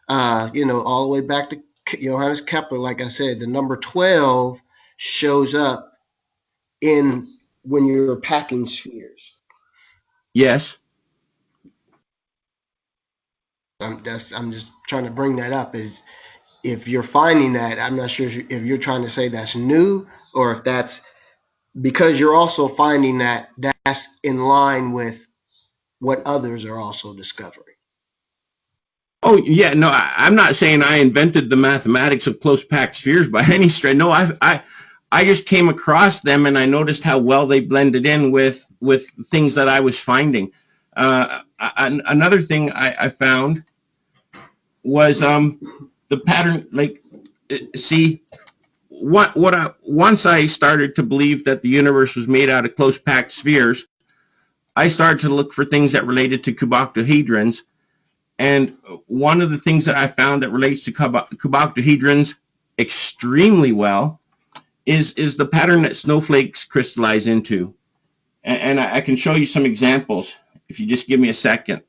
all the way back to Johannes Kepler, like I said, the number 12 shows up in when you're packing spheres. Yes. I'm just trying to bring that up. Is if you're finding that, I'm not sure if you're trying to say that's new or if that's because you're also finding that that's in line with what others are also discovering. Oh, yeah, no, I'm not saying I invented the mathematics of close packed spheres by any stretch. No, I just came across them and I noticed how well they blended in with things that I was finding. Another thing I found was the pattern, like, see, once I started to believe that the universe was made out of close packed spheres, I started to look for things that related to cuboctahedrons. And one of the things that I found that relates to cuboctahedrons extremely well is the pattern that snowflakes crystallize into. And I can show you some examples if you just give me a second.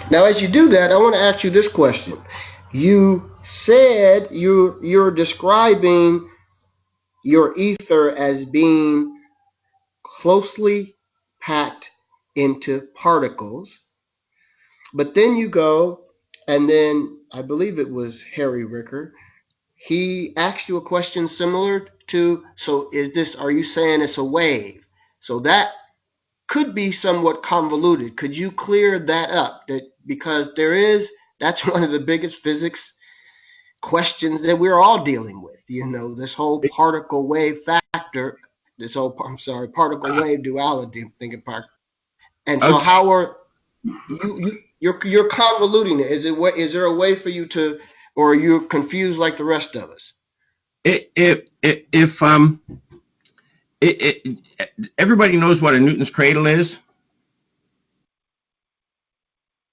Now, as you do that, I want to ask you this question. You said you're describing your ether as being closely packed into particles, but then you go, and then I believe it was Harry Ricker, he asked you a question similar to? So are you saying it's a wave? So that could be somewhat convoluted. Could you clear that up? Because that's one of the biggest physics questions that we're all dealing with. This whole particle wave factor, particle wave duality. I'm thinking part. And so Okay. how are you're convoluting it? Is there a way for you to, or are you confused like the rest of us? If everybody knows what a Newton's cradle is,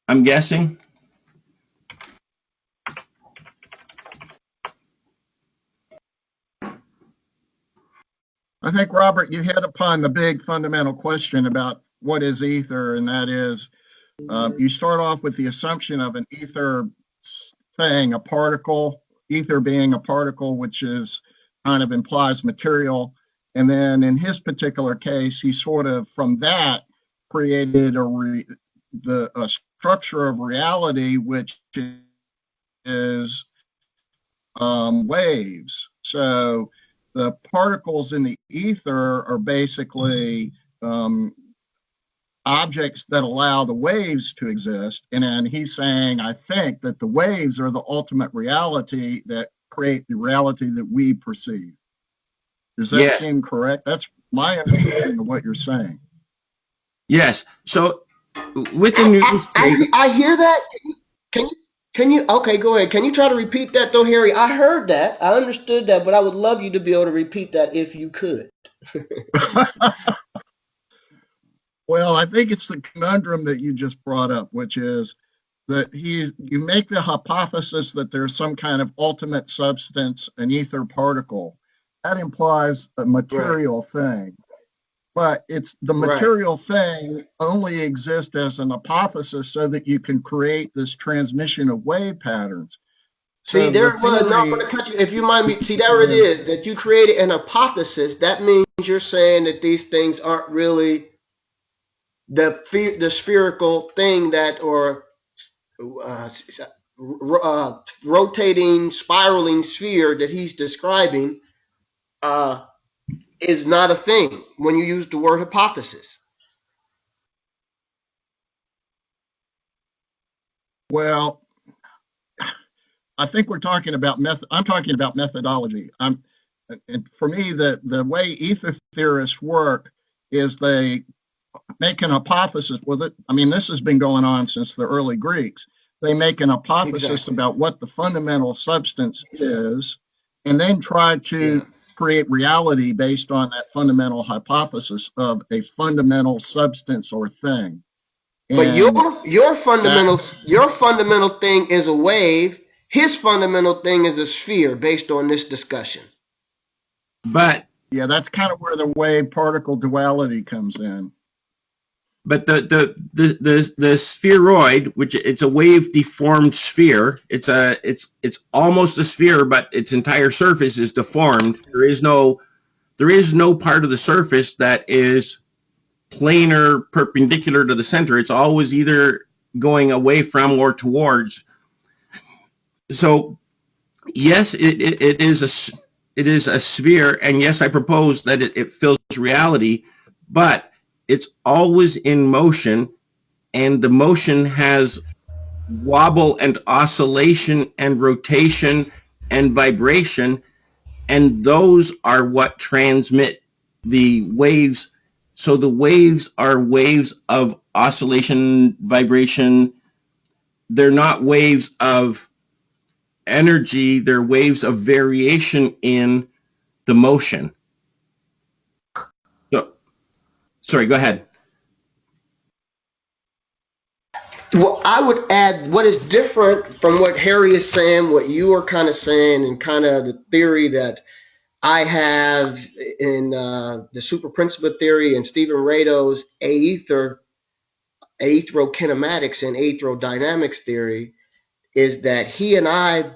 I'm guessing. I think, Robert, you hit upon the big fundamental question about what is ether, and that is you start off with the assumption of an ether thing, a particle, ether being a particle, which is kind of implies material. And then in his particular case, he sort of from that created a structure of reality, which is waves. So the particles in the ether are basically objects that allow the waves to exist. And then he's saying, I think that the waves are the ultimate reality that create the reality that we perceive. Does that seem correct? That's my understanding of what you're saying. Yes. So with the Newton's cradle, I hear that. Can you? Okay, go ahead. Can you try to repeat that though, Harry? I heard that. I understood that, but I would love you to be able to repeat that if you could. Well, I think it's the conundrum that you just brought up, which is that you make the hypothesis that there's some kind of ultimate substance, an ether particle. That implies a material thing. But it's the material thing only exists as an hypothesis so that you can create this transmission of wave patterns. See, no, I'm going to cut you. If you mind me, see, there it is, that you created an hypothesis. That means you're saying that these things aren't really the spherical thing that, or rotating, spiraling sphere that he's describing is not a thing when you use the word hypothesis. Well, I think we're talking about I'm talking about methodology. And for me, the way ether theorists work is they make an hypothesis with it. I mean, this has been going on since the early Greeks. They make an hypothesis about what the fundamental substance is, and then try to create reality based on that fundamental hypothesis of a fundamental substance or thing. But your fundamental thing is a wave. His fundamental thing is a sphere based on this discussion. But yeah, that's kind of where the wave particle duality comes in. But the spheroid, which it's a wave deformed sphere, it's almost a sphere, but its entire surface is deformed. There is no part of the surface that is planar perpendicular to the center. It's always either going away from or towards. So yes, it is a sphere, and yes, I propose that it fills reality, but it's always in motion, and the motion has wobble and oscillation and rotation and vibration, and those are what transmit the waves. So the waves are waves of oscillation, vibration. They're not waves of energy, they're waves of variation in the motion. So, sorry, go ahead. Well, I would add what is different from what Harry is saying, what you are kind of saying, and kind of the theory that I have in the super principle theory and Stephen Rado's aetherokinematics and aetherodynamics theory, is that he and I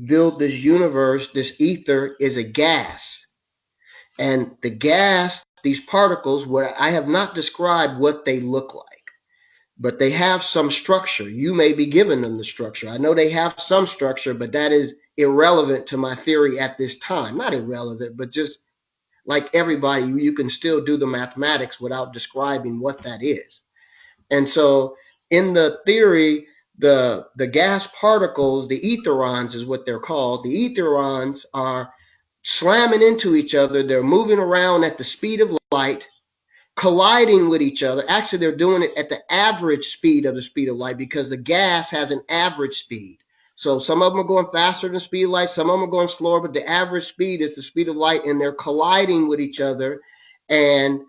build this universe. This ether is a gas, and the gas, these particles, where I have not described what they look like, but they have some structure. You may be giving them the structure. I know they have some structure, but that is irrelevant to my theory at this time. Not irrelevant, but just like everybody, you can still do the mathematics without describing what that is. And so in the theory, the gas particles, the etherons is what they're called. The etherons are slamming into each other. They're moving around at the speed of light, colliding with each other. Actually, they're doing it at the average speed of the speed of light because the gas has an average speed. So some of them are going faster than the speed of light, some of them are going slower, but the average speed is the speed of light, and they're colliding with each other. And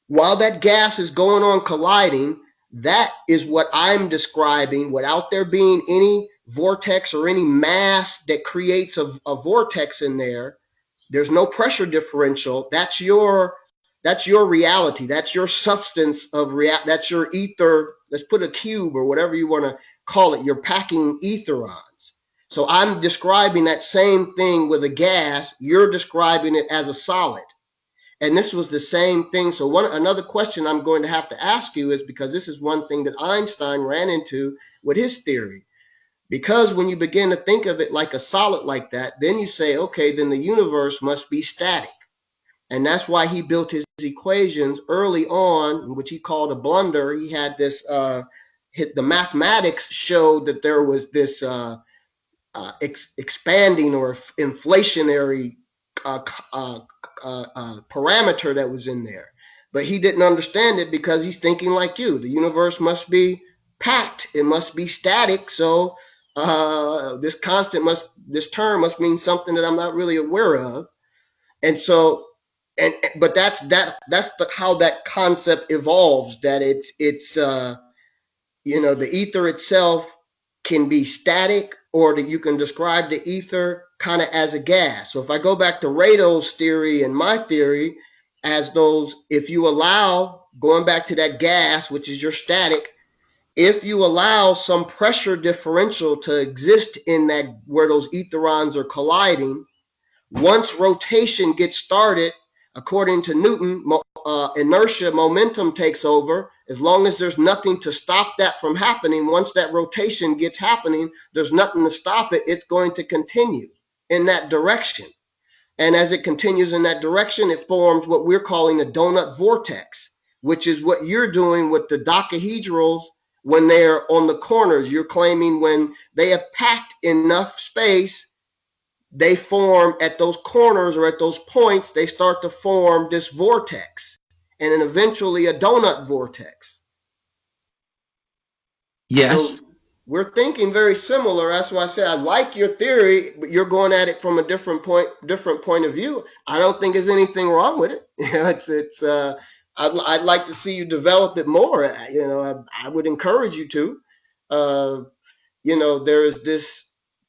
while that gas is going on colliding, that is what I'm describing without there being any vortex or any mass that creates a vortex in there. There's no pressure differential. That's your reality. That's your substance of that's your ether. Let's put a cube or whatever you want to call it. You're packing etherons. So I'm describing that same thing with a gas. You're describing it as a solid. And this was the same thing. So another question I'm going to have to ask you is, because this is one thing that Einstein ran into with his theory. Because when you begin to think of it like a solid like that, then you say, okay, then the universe must be static. And that's why he built his equations early on, which he called a blunder. He had this, the mathematics showed that there was this expanding or inflationary parameter that was in there. But he didn't understand it because he's thinking like you. The universe must be packed. It must be static. So this term must mean something that I'm not really aware of. And so, but that's how that concept evolves. That it's the ether itself can be static, or that you can describe the ether kind of as a gas. So if I go back to Radol's theory and my theory as those, if you allow, going back to that gas, which is your static, if you allow some pressure differential to exist in that where those etherons are colliding, once rotation gets started, according to Newton, inertia, momentum takes over. As long as there's nothing to stop that from happening, once that rotation gets happening, there's nothing to stop it. It's going to continue in that direction. And as it continues in that direction, it forms what we're calling a donut vortex, which is what you're doing with the dodecahedrals when they're on the corners. You're claiming when they have packed enough space, they form at those corners or at those points, they start to form this vortex and then eventually a donut vortex. Yes. So we're thinking very similar. That's why I said I like your theory, but you're going at it from a different point of view. I don't think there's anything wrong with it. I'd like to see you develop it more. I would encourage you to. There is this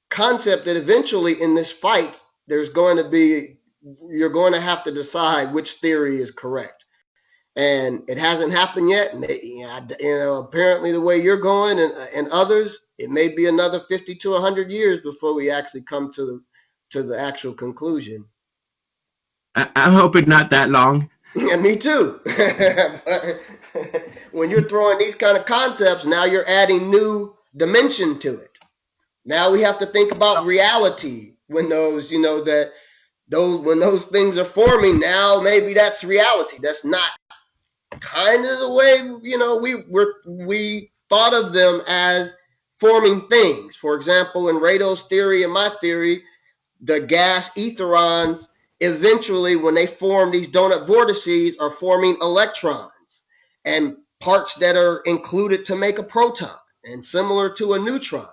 concept that eventually in this fight, you're going to have to decide which theory is correct. And it hasn't happened yet. And apparently the way you're going and others, it may be another 50 to 100 years before we actually come to the actual conclusion. I'm hoping not that long. Yeah, me too. But when you're throwing these kind of concepts, now you're adding new dimension to it. Now we have to think about reality when when those things are forming. Now maybe that's reality. That's not kind of the way we thought of them as forming things. For example, in Radol's theory and my theory, the gas etherons eventually, when they form these donut vortices, are forming electrons and parts that are included to make a proton, and similar to a neutron.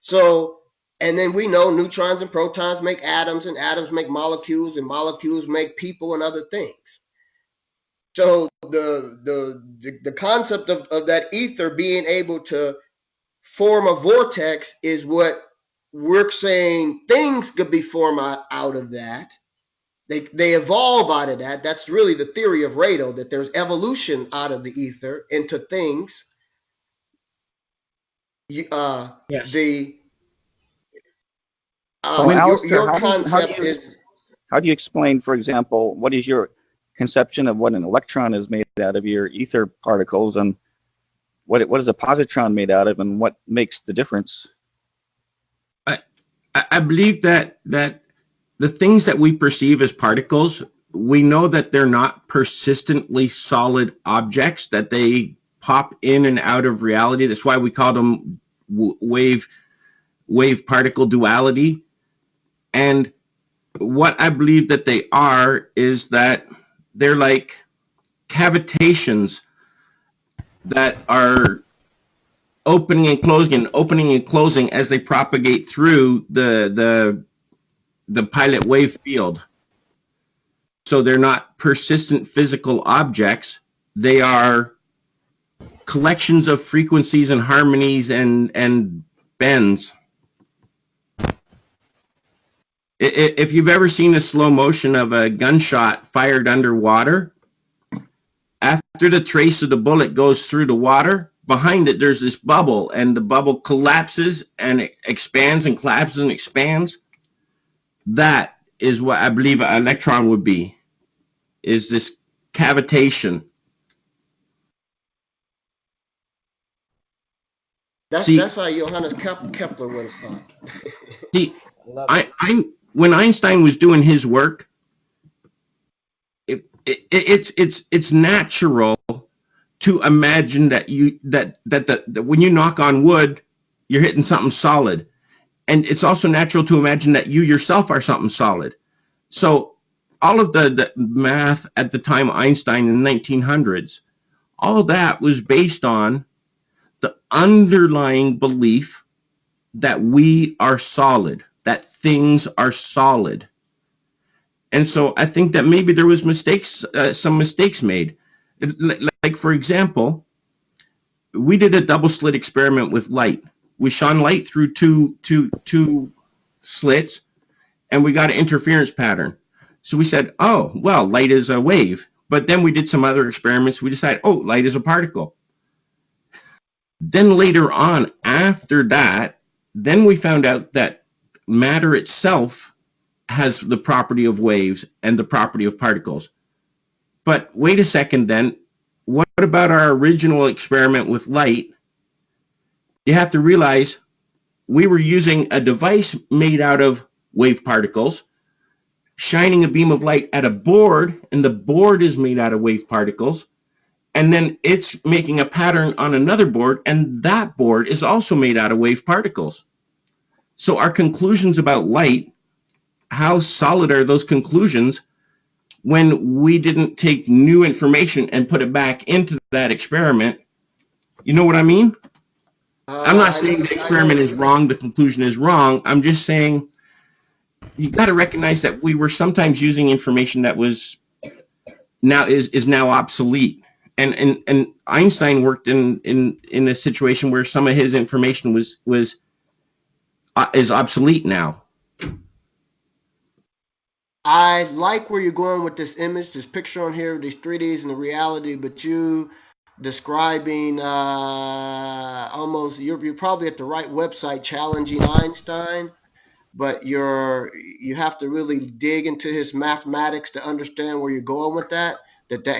So, and then we know neutrons and protons make atoms, and atoms make molecules, and molecules make people and other things. So the concept of that ether being able to form a vortex is what we're saying. Things could be formed out of that. They evolve out of that. That's really the theory of Radel, that there's evolution out of the ether into things. Yes. Alistair, Your concept is. How do you explain, for example, what is your conception of what an electron is made out of, your ether particles, and what is a positron made out of, and what makes the difference? I believe that the things that we perceive as particles, we know that they're not persistently solid objects, that they pop in and out of reality. That's why we call them wave particle duality. And what I believe that they are is that they're like cavitations that are opening and closing as they propagate through the pilot wave field. So they're not persistent physical objects. They are collections of frequencies and harmonies and bends. If you've ever seen a slow motion of a gunshot fired underwater, after the trace of the bullet goes through the water, behind it there's this bubble, and the bubble collapses and it expands and collapses and expands. That is what I believe an electron would be, is this cavitation. That's how Johannes Kepler was thought. See, when Einstein was doing his work, it's natural to imagine that when you knock on wood, you're hitting something solid. And it's also natural to imagine that you yourself are something solid. So all of the math at the time of Einstein in the 1900s, all of that was based on the underlying belief that we are solid, that things are solid. And so I think that maybe there was some mistakes made. Like, for example, we did a double slit experiment with light. We shone light through two slits, and we got an interference pattern. So we said, oh, well, light is a wave. But then we did some other experiments. We decided, oh, light is a particle. Then later on, after that, then we found out that matter itself has the property of waves and the property of particles. But wait a second then, what about our original experiment with light? You have to realize we were using a device made out of wave particles, shining a beam of light at a board, and the board is made out of wave particles, and then it's making a pattern on another board, and that board is also made out of wave particles. So our conclusions about light, how solid are those conclusions when we didn't take new information and put it back into that experiment? You know what I mean? I'm not saying the experiment is wrong, the conclusion is wrong. I'm just saying you got to recognize that we were sometimes using information that was now is now obsolete. And Einstein worked in a situation where some of his information is obsolete now. I like where you're going with this image, this picture on here, these 3Ds and the reality, but you describing almost, you're probably at the right website, challenging Einstein, but you have to really dig into his mathematics to understand where you're going with that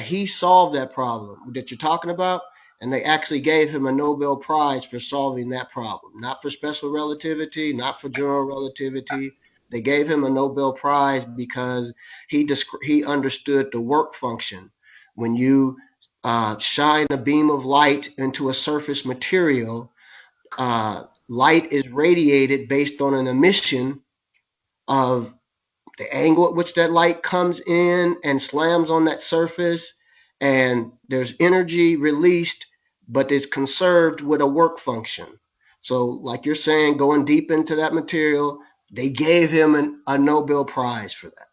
he solved that problem that you're talking about, and they actually gave him a Nobel Prize for solving that problem, not for special relativity, not for general relativity. They gave him a Nobel Prize because he understood the work function. When you shine a beam of light into a surface material, light is radiated based on an emission of the angle at which that light comes in and slams on that surface, and there's energy released, but it's conserved with a work function. So like you're saying, going deep into that material, they gave him a Nobel Prize for that.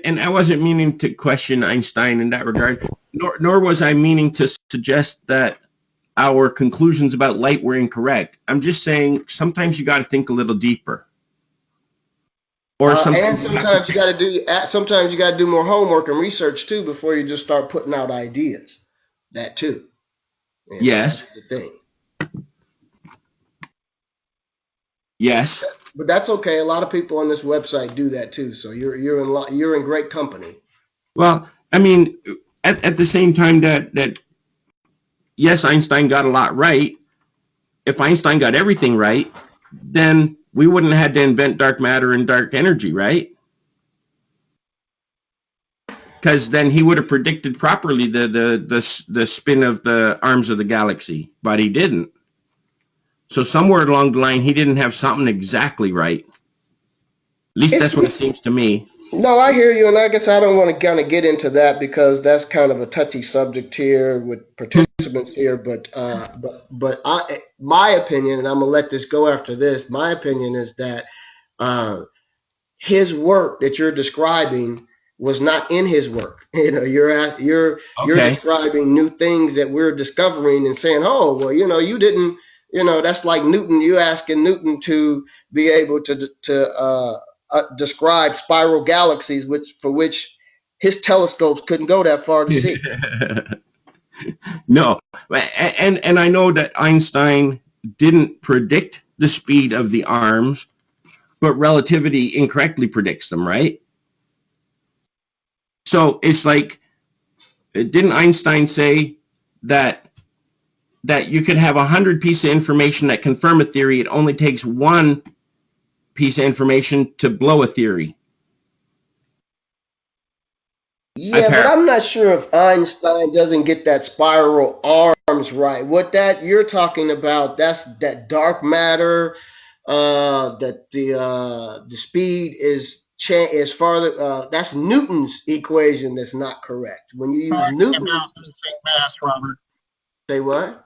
And I wasn't meaning to question Einstein in that regard, nor was I meaning to suggest that our conclusions about light were incorrect. I'm just saying sometimes you got to think a little deeper. Or sometimes you got to do more homework and research too before you just start putting out ideas. That too. And yes. That's the thing. Yes. But that's okay. A lot of people on this website do that too. So you're in great company. Well, I mean, at the same time that yes, Einstein got a lot right. If Einstein got everything right, then we wouldn't have had to invent dark matter and dark energy, right? Because then he would have predicted properly the spin of the arms of the galaxy, but he didn't. So somewhere along the line, he didn't have something exactly right. At least It's that's what it seems to me. No, I hear you, and I guess I don't want to kind of get into that because that's kind of a touchy subject here with participants here. My opinion, and I'm gonna let this go after this. My opinion is that uh, his work that you're describing was not in his work. You know, you're Okay. describing new things that we're discovering and saying, oh, well, you didn't. That's like Newton. You asking Newton to be able to describe spiral galaxies, which his telescopes couldn't go that far to see. No, and I know that Einstein didn't predict the speed of the arms, but relativity incorrectly predicts them, right? So it's like, didn't Einstein say that you could have 100 pieces of information that confirm a theory? It only takes one piece of information to blow a theory. Yeah, but I'm not sure if Einstein doesn't get that spiral arms right. What that you're talking about, that's that dark matter, that the speed is farther. That's Newton's equation that's not correct. When you use Talking Newton, about missing mass, Robert. say what?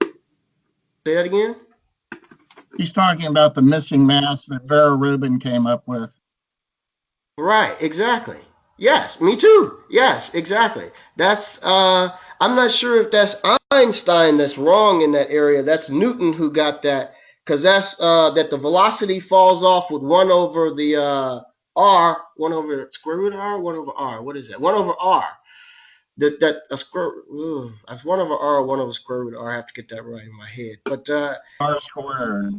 Say that again. He's talking about the missing mass that Vera Rubin came up with. Right, exactly. Yes, me too. Yes, exactly. That's I'm not sure if that's Einstein that's wrong in that area. That's Newton who got that because that's that the velocity falls off with 1 over the r, 1 over square root of r, 1 over r. What is that? 1 over r. That a square that's 1 over r, 1 over square root of r. I have to get that right in my head. But R squared.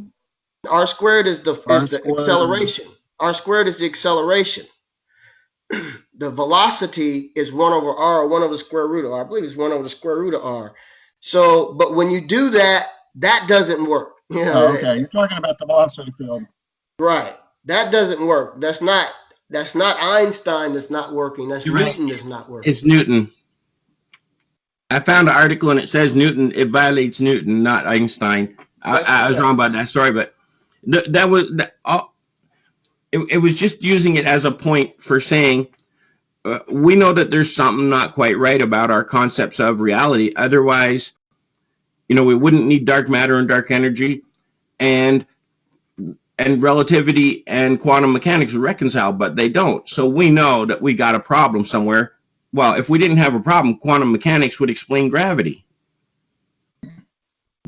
r squared is the squared. acceleration. R squared is the acceleration. The velocity is 1 over r, or 1 over the square root of r. I believe it's 1 over the square root of r. So, but when you do that, that doesn't work. Okay, you're talking about the velocity field. Right. That doesn't work. That's not Einstein that's not working. That's Newton that's not working. It's Newton. I found an article and it says Newton. It violates Newton, not Einstein. I was wrong about that. Sorry, but it was just using it as a point for saying we know that there's something not quite right about our concepts of reality. Otherwise, we wouldn't need dark matter and dark energy, and relativity and quantum mechanics reconcile, but they don't. So we know that we got a problem somewhere. Well, if we didn't have a problem, quantum mechanics would explain gravity.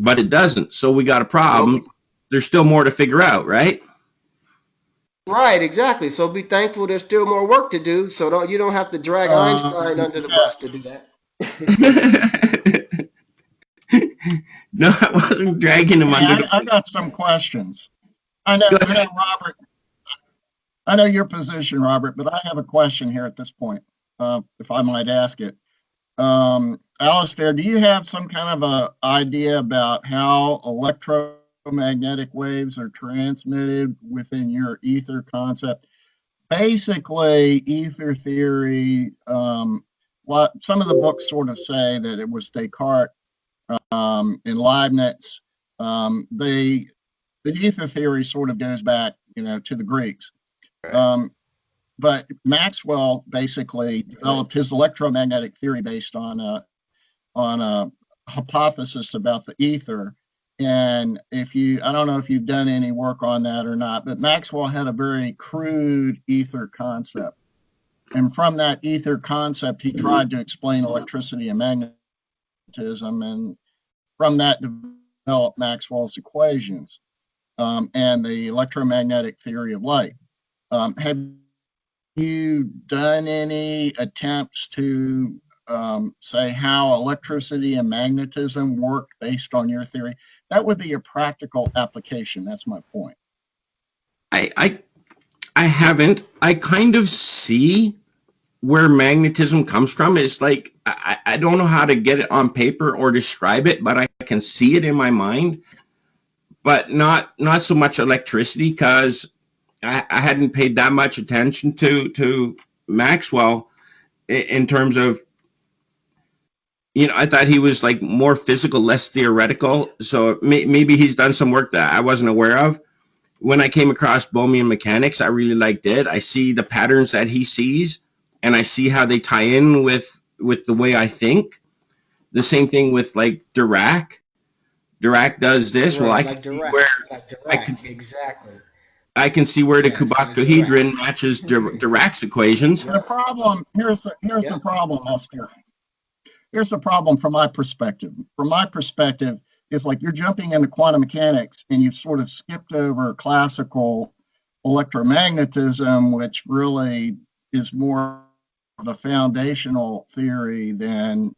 But it doesn't. So we got a problem. There's still more to figure out, right? Right, exactly. So be thankful there's still more work to do. So you don't have to drag Einstein under the bus to do that. No, I wasn't dragging him under. I got some questions. I know, Robert. I know your position, Robert, but I have a question here at this point, if I might ask it. Alistair, do you have some kind of a idea about how electromagnetic waves are transmitted within your ether concept? Basically, ether theory, what some of the books sort of say that it was Descartes and Leibniz. The ether theory sort of goes back, to the Greeks. But Maxwell basically developed his electromagnetic theory based on a hypothesis about the ether. And I don't know if you've done any work on that or not, but Maxwell had a very crude ether concept. And from that ether concept, he tried to explain electricity and magnetism. And from that developed Maxwell's equations and the electromagnetic theory of light. Have you done any attempts to say how electricity and magnetism work based on your theory? That would be a practical application. That's my point. I haven't. I kind of see where magnetism comes from. It's like I don't know how to get it on paper or describe it, but I can see it in my mind. but not so much electricity, because I hadn't paid that much attention to Maxwell in terms of, I thought he was like more physical, less theoretical. So maybe he's done some work that I wasn't aware of. When I came across Bohmian mechanics, I really liked it. I see the patterns that he sees, and I see how they tie in with the way I think. The same thing with like Dirac. Dirac does this. Well, Right, like direct, like I can direct, exactly. I can see where the Yes, like direct. cuboctahedron matches Dirac's equations. The Yep, problem here's the yep. problem, Esther. Here's the problem from my perspective. From my perspective, it's like you're jumping into quantum mechanics and you've sort of skipped over classical electromagnetism, which really is more of a foundational theory than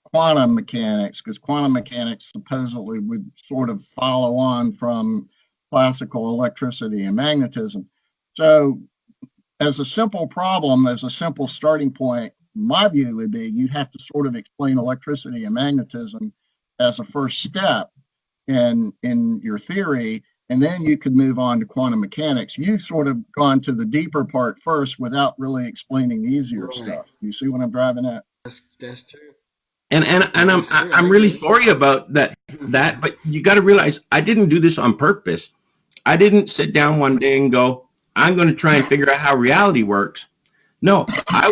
quantum mechanics, because quantum mechanics supposedly would sort of follow on from classical electricity and magnetism. So as a simple problem, as a simple starting point, my view would be you'd have to sort of explain electricity and magnetism as a first step in your theory, and then you could move on to quantum mechanics. You've sort of gone to the deeper part first without really explaining the easier Right. stuff. You see what I'm driving at? That's true. And That's true. I I'm really agree. sorry about that, but you got to realize I didn't do this on purpose. I didn't sit down one day and go, I'm going to try and figure out how reality works. No, I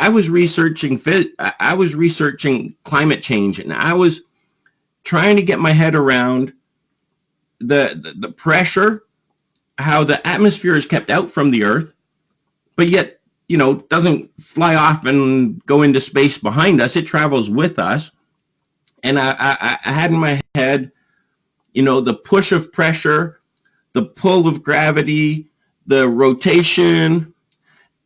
was researching I was researching climate change, and I was trying to get my head around the pressure, how the atmosphere is kept out from the Earth, but yet, doesn't fly off and go into space behind us. It travels with us. And I had in my head, the push of pressure, the pull of gravity, the rotation.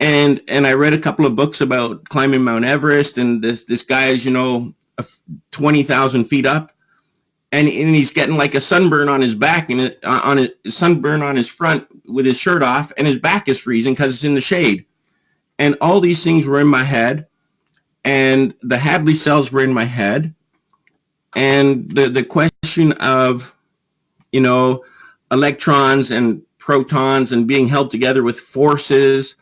And I read a couple of books about climbing Mount Everest, and this guy is, 20,000 feet up, and he's getting like a sunburn on his back and on his sunburn on his front with his shirt off, and his back is freezing because it's in the shade. And all these things were in my head, and the Hadley cells were in my head, and the question of, electrons and protons and being held together with forces,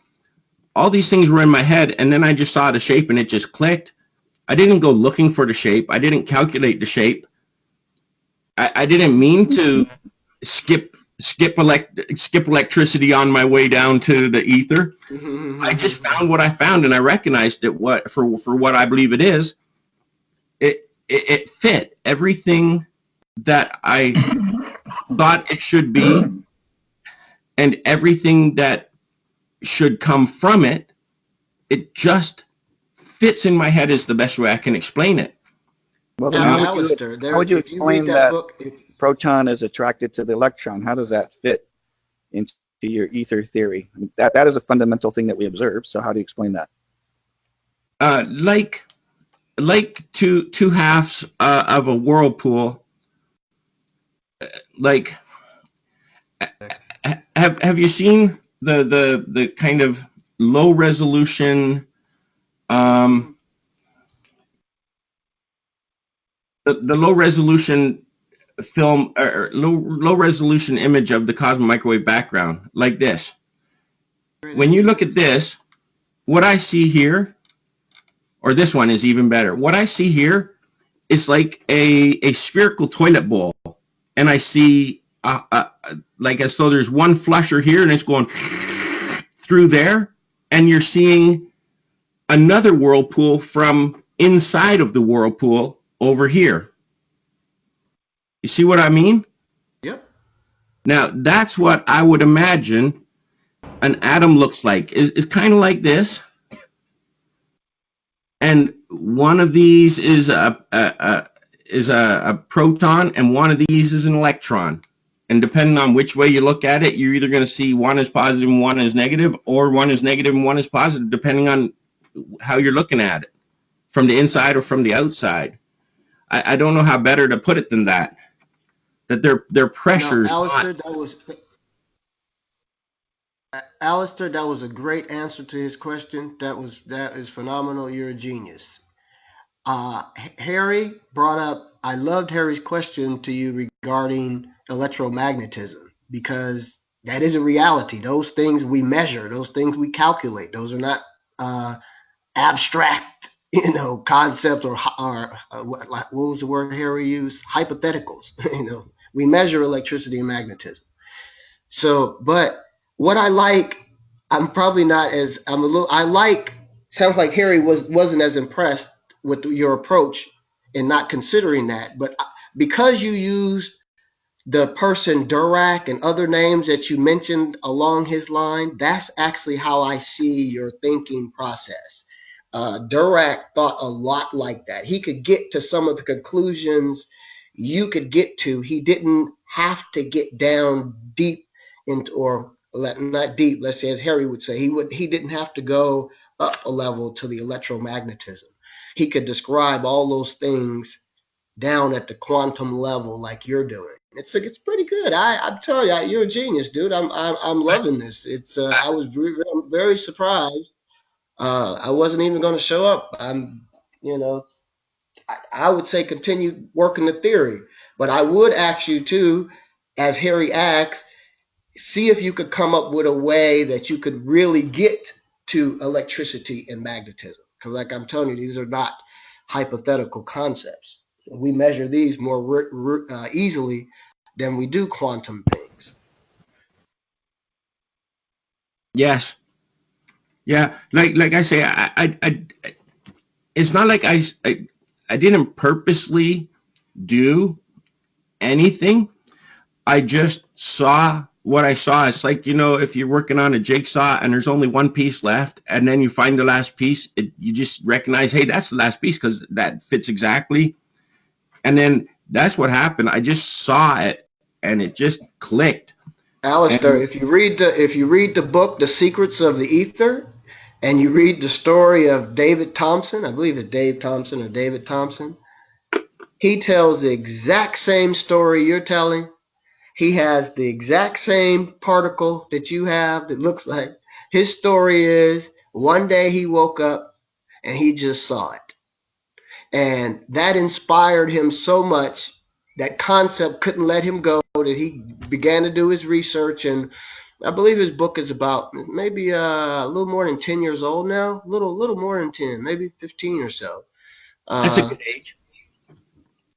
all these things were in my head. And then I just saw the shape and it just clicked. I didn't go looking for the shape. I didn't calculate the shape. I didn't mean to skip electricity on my way down to the ether. I just found what I found, and I recognized it for what I believe it is. It fit everything that I thought it should be, and everything that should come from it. It just fits in my head is the best way I can explain it. Well, then Now, how Alistair, would you if you read explain that that book, proton is attracted to the electron? How does that fit into your ether theory? I mean, that is a fundamental thing that we observe. So how do you explain that? Like two halves of a whirlpool. Like, have you seen the kind of low resolution the low resolution film, or low resolution image of the cosmic microwave background, like this? When you look at this, what I see here, or this one is even better. What I see here is like a spherical toilet bowl, and I see like as though there's one flusher here, and it's going through there, and you're seeing another whirlpool from inside of the whirlpool over here. You see what I mean? yep. Now, that's what I would imagine an atom looks like. It's kind of like this. And one of these is a proton, and one of these is an electron. And depending on which way you look at it, you're either going to see one is positive and one is negative, or one is negative and one is positive, depending on how you're looking at it, from the inside or from the outside. I don't know how better to put it than that. That their pressures. Now, Alistair, that was a great answer to his question. That is phenomenal. You're a genius. Harry brought up. I loved Harry's question to you regarding electromagnetism, because that is a reality. Those things we measure, those things we calculate, those are not abstract, concepts, or what was the word Harry used? Hypotheticals. We measure electricity and magnetism. So, but what I like, I'm probably not as I'm a little. I like. Sounds like Harry wasn't as impressed with your approach in not considering that, but because you used the person Dirac and other names that you mentioned along his line, that's actually how I see your thinking process. Dirac thought a lot like that. He could get to some of the conclusions you could get to. He didn't have to get down deep into, or not deep, let's say, as Harry would say, he didn't have to go up a level to the electromagnetism. He could describe all those things down at the quantum level like you're doing. It's pretty good. I'm telling you, you're a genius, dude. I'm loving this. I'm very surprised. I wasn't even going to show up. You know, I would say continue working the theory, but I would ask you too, as Harry asked, see if you could come up with a way that you could really get to electricity and magnetism. Because, like I'm telling you, these are not hypothetical concepts. We measure these more easily than we do quantum things. Yes. Yeah. Like I say, it's not like I didn't purposely do anything. I just saw what I saw. It's like, if you're working on a jigsaw and there's only one piece left, and then you find the last piece, you just recognize, hey, that's the last piece because that fits exactly. And then that's what happened. I just saw it and it just clicked. Alistair, if you read the book, The Secrets of the Ether, and you read the story of David Thompson, I believe it's Dave Thompson or David Thompson, he tells the exact same story you're telling. He has the exact same particle that you have that looks like. His story is one day he woke up and he just saw it. And that inspired him so much, that concept couldn't let him go, that he began to do his research. And I believe his book is about maybe a little more than 10 years old now, a little more than 10, maybe 15 or so. That's a good age.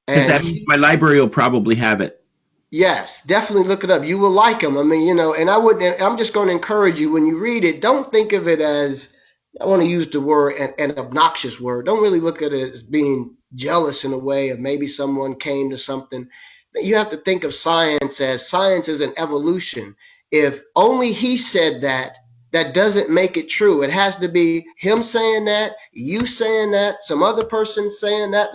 Because that means my library will probably have it. Yes, definitely look it up. You will like him. I mean, and I'm just going to encourage you when you read it, don't think of it as, I want to use the word, an obnoxious word. Don't really look at it as being jealous in a way of maybe someone came to something. You have to think of science as science is an evolution. If only he said that, that doesn't make it true. It has to be him saying that, you saying that, some other person saying that.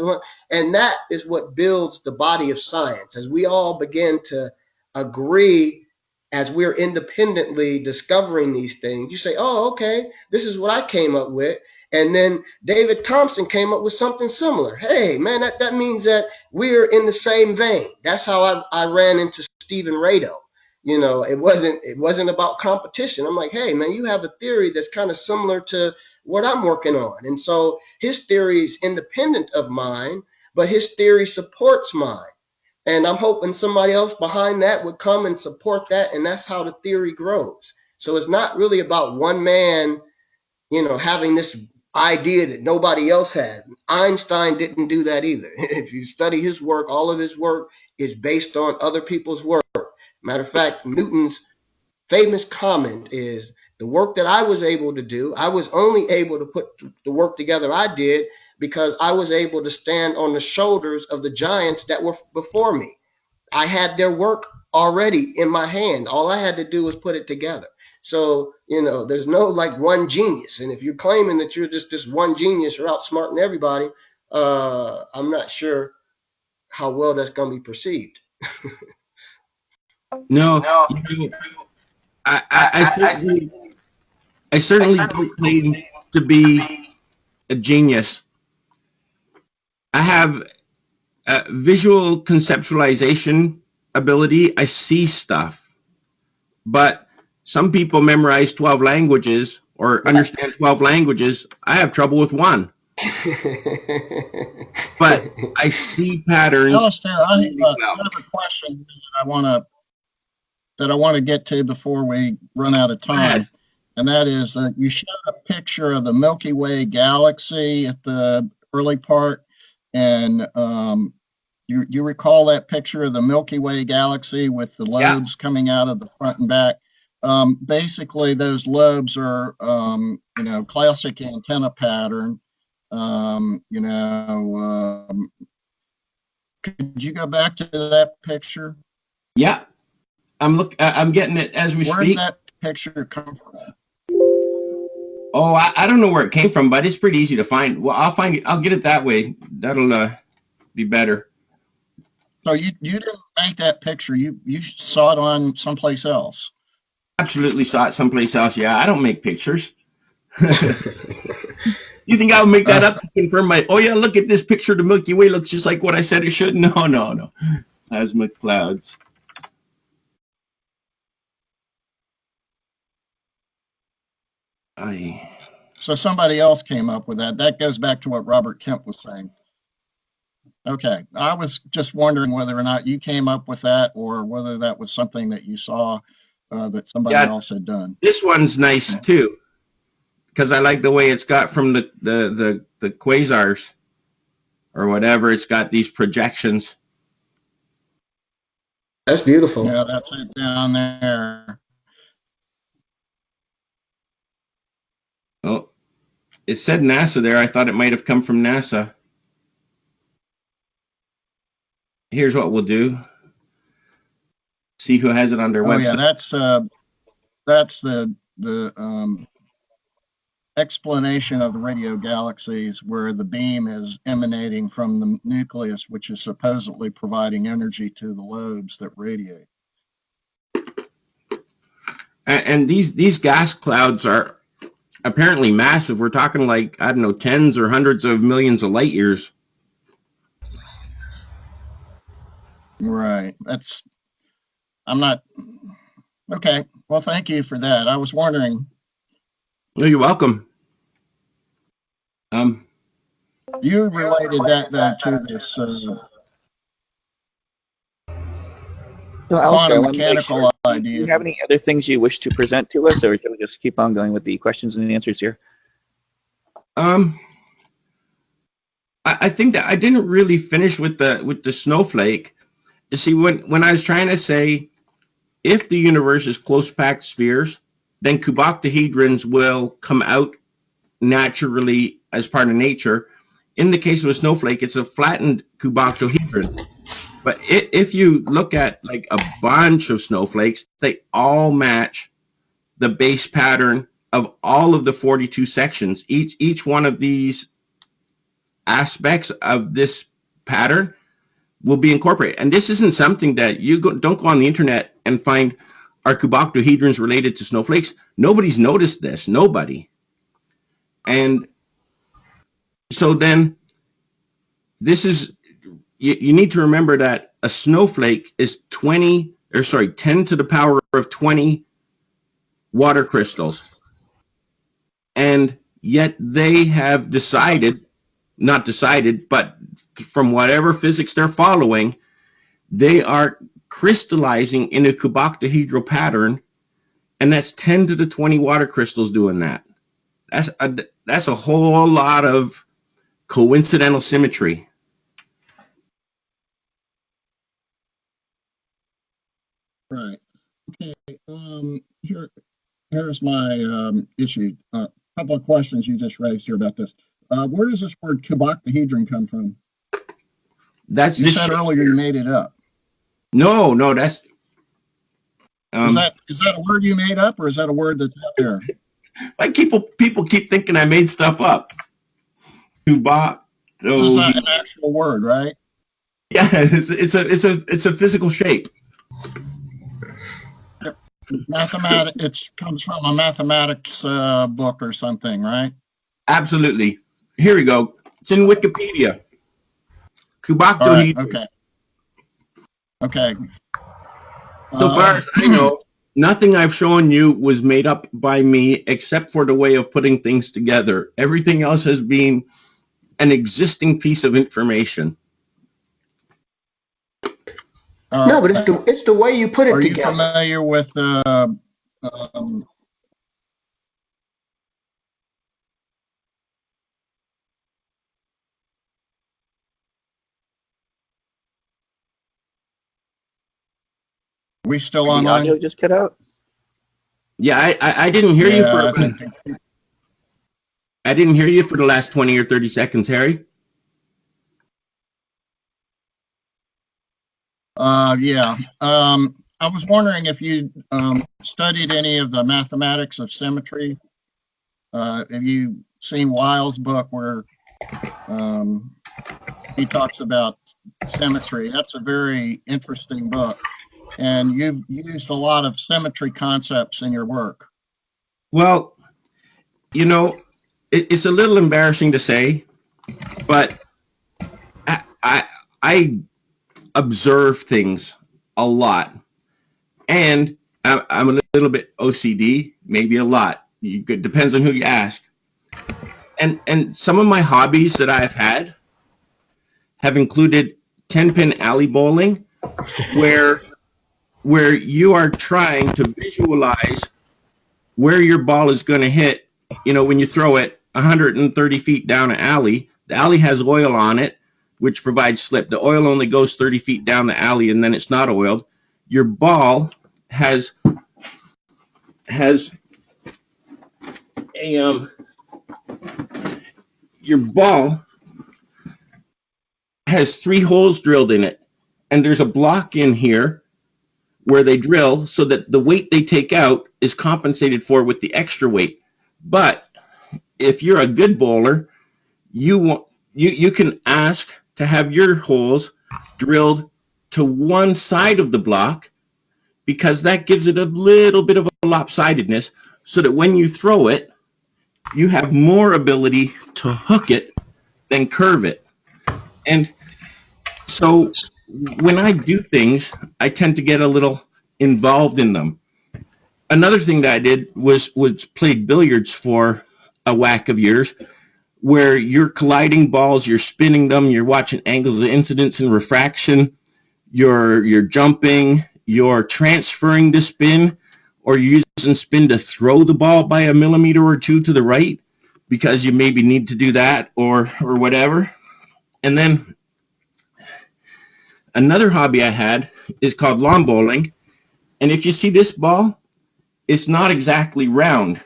And that is what builds the body of science. As we all begin to agree, as we're independently discovering these things, you say, oh, okay, this is what I came up with. And then David Thompson came up with something similar. Hey, man, that means that we're in the same vein. That's how I ran into Stephen Rado. It wasn't about competition. I'm like, hey, man, you have a theory that's kind of similar to what I'm working on. And so his theory is independent of mine, but his theory supports mine. And I'm hoping somebody else behind that would come and support that. And that's how the theory grows. So it's not really about one man, having this idea that nobody else had. Einstein didn't do that either. If you study his work, all of his work is based on other people's work. Matter of fact, Newton's famous comment is, the work that I was able to do, I was only able to put the work together I did because I was able to stand on the shoulders of the giants that were before me. I had their work already in my hand. All I had to do was put it together. So, there's no like one genius. And if you're claiming that you're just this one genius, you're outsmarting everybody, I'm not sure how well that's going to be perceived. No, I certainly don't claim to be a genius. I have visual conceptualization ability. I see stuff, but some people memorize 12 languages or understand 12 languages. I have trouble with one. but I see patterns. Alistair, I have a question that I want to get to before we run out of time, and that is you showed a picture of the Milky Way galaxy at the early part, and you recall that picture of the Milky Way galaxy with the lobes coming out of the front and back. Basically, those lobes are classic antenna pattern. Could you go back to that picture? Yeah, I'm getting it as we speak. Where did that picture come from? Oh, I don't know where it came from, but it's pretty easy to find. Well, I'll find it. I'll get it that way. That'll be better. So you didn't make that picture. You saw it on someplace else. Absolutely saw it someplace else. Yeah, I don't make pictures. You think I would make that up to confirm oh yeah, look at this picture of the Milky Way. Looks just like what I said it should. No. Plasma clouds. So somebody else came up with that. That goes back to what Robert Kemp was saying. Okay. I was just wondering whether or not you came up with that or whether that was something that you saw that somebody else had done. This one's nice too, because I like the way it's got from the quasars or whatever. It's got these projections. That's beautiful. Yeah, that's it down there. Oh, it said NASA there. I thought it might have come from NASA. Here's what we'll do. See who has it on their website. Yeah, that's the explanation of the radio galaxies, where the beam is emanating from the nucleus, which is supposedly providing energy to the lobes that radiate. And these gas clouds are apparently massive. We're talking like, I don't know, tens or hundreds of millions of light years. Right. Okay. Well, thank you for that. I was wondering. Oh, you're welcome. You related that to this quantum mechanical idea. Do you have any other things you wish to present to us, or shall we just keep on going with the questions and answers here? I think that I didn't really finish with the snowflake. You see, when I was trying to say, if the universe is close-packed spheres, then cuboctahedrons will come out naturally as part of nature. In the case of a snowflake, it's a flattened cuboctahedron. But if you look at like a bunch of snowflakes, they all match the base pattern of all of the 42 sections. Each one of these aspects of this pattern will be incorporated. And this isn't something that don't go on the internet and find, are cuboctahedrons related to snowflakes? Nobody's noticed this. Nobody. And so then this is, you need to remember that a snowflake is 10 to the power of 20 water crystals. And yet they have not decided, but from whatever physics they're following, they are crystallizing in a cuboctahedral pattern, and that's 10 to the 20 water crystals doing that. That's a whole lot of coincidental symmetry. Right. Okay. Here's my issue. A couple of questions you just raised here about this. Where does this word cuboctahedron come from? You said earlier you made it up. No, that's. Is that a word you made up, or is that a word that's out there? Like people keep thinking I made stuff up. Cuboctahedron. This is an actual word, right? Yeah, it's a physical shape. It comes from a mathematics book or something, right? Absolutely. Here we go. It's in Wikipedia. Cuboctahedron. Right, okay. So far as I know, nothing I've shown you was made up by me except for the way of putting things together. Everything else has been an existing piece of information. No, but it's the way you put it Are you together. familiar with we still The online? audio just cut out. Yeah, I didn't hear you for I think I didn't hear you for the last 20 or 30 seconds, Harry. yeah. I was wondering if you studied any of the mathematics of symmetry. Have you seen Weil's book where he talks about symmetry? That's a very interesting book. And you've used a lot of symmetry concepts in your work. Well, you know, it's a little embarrassing to say, but I observe things a lot, and I'm a little bit OCD, maybe a lot. It depends on who you ask. And some of my hobbies that I've had have included 10-pin alley bowling, where you are trying to visualize where your ball is going to hit. You know, when you throw it 130 feet down an alley, the alley has oil on it, which provides slip. The oil only goes 30 feet down the alley, and then it's not oiled. Your ball has a your ball has 3 holes drilled in it, and there's a block in here where they drill so that the weight they take out is compensated for with the extra weight. But if you're a good bowler, you can ask to have your holes drilled to one side of the block, because that gives it a little bit of a lopsidedness, so that when you throw it, you have more ability to hook it than curve it. And so when I do things, I tend to get a little involved in them. Another thing that I did was played billiards for a whack of years, where you're colliding balls, you're spinning them, you're watching angles of incidence and refraction, you're jumping, you're transferring the spin, or you're using spin to throw the ball by a millimeter or two to the right because you maybe need to do that or whatever. And then another hobby I had is called lawn bowling. And if you see this ball, it's not exactly round.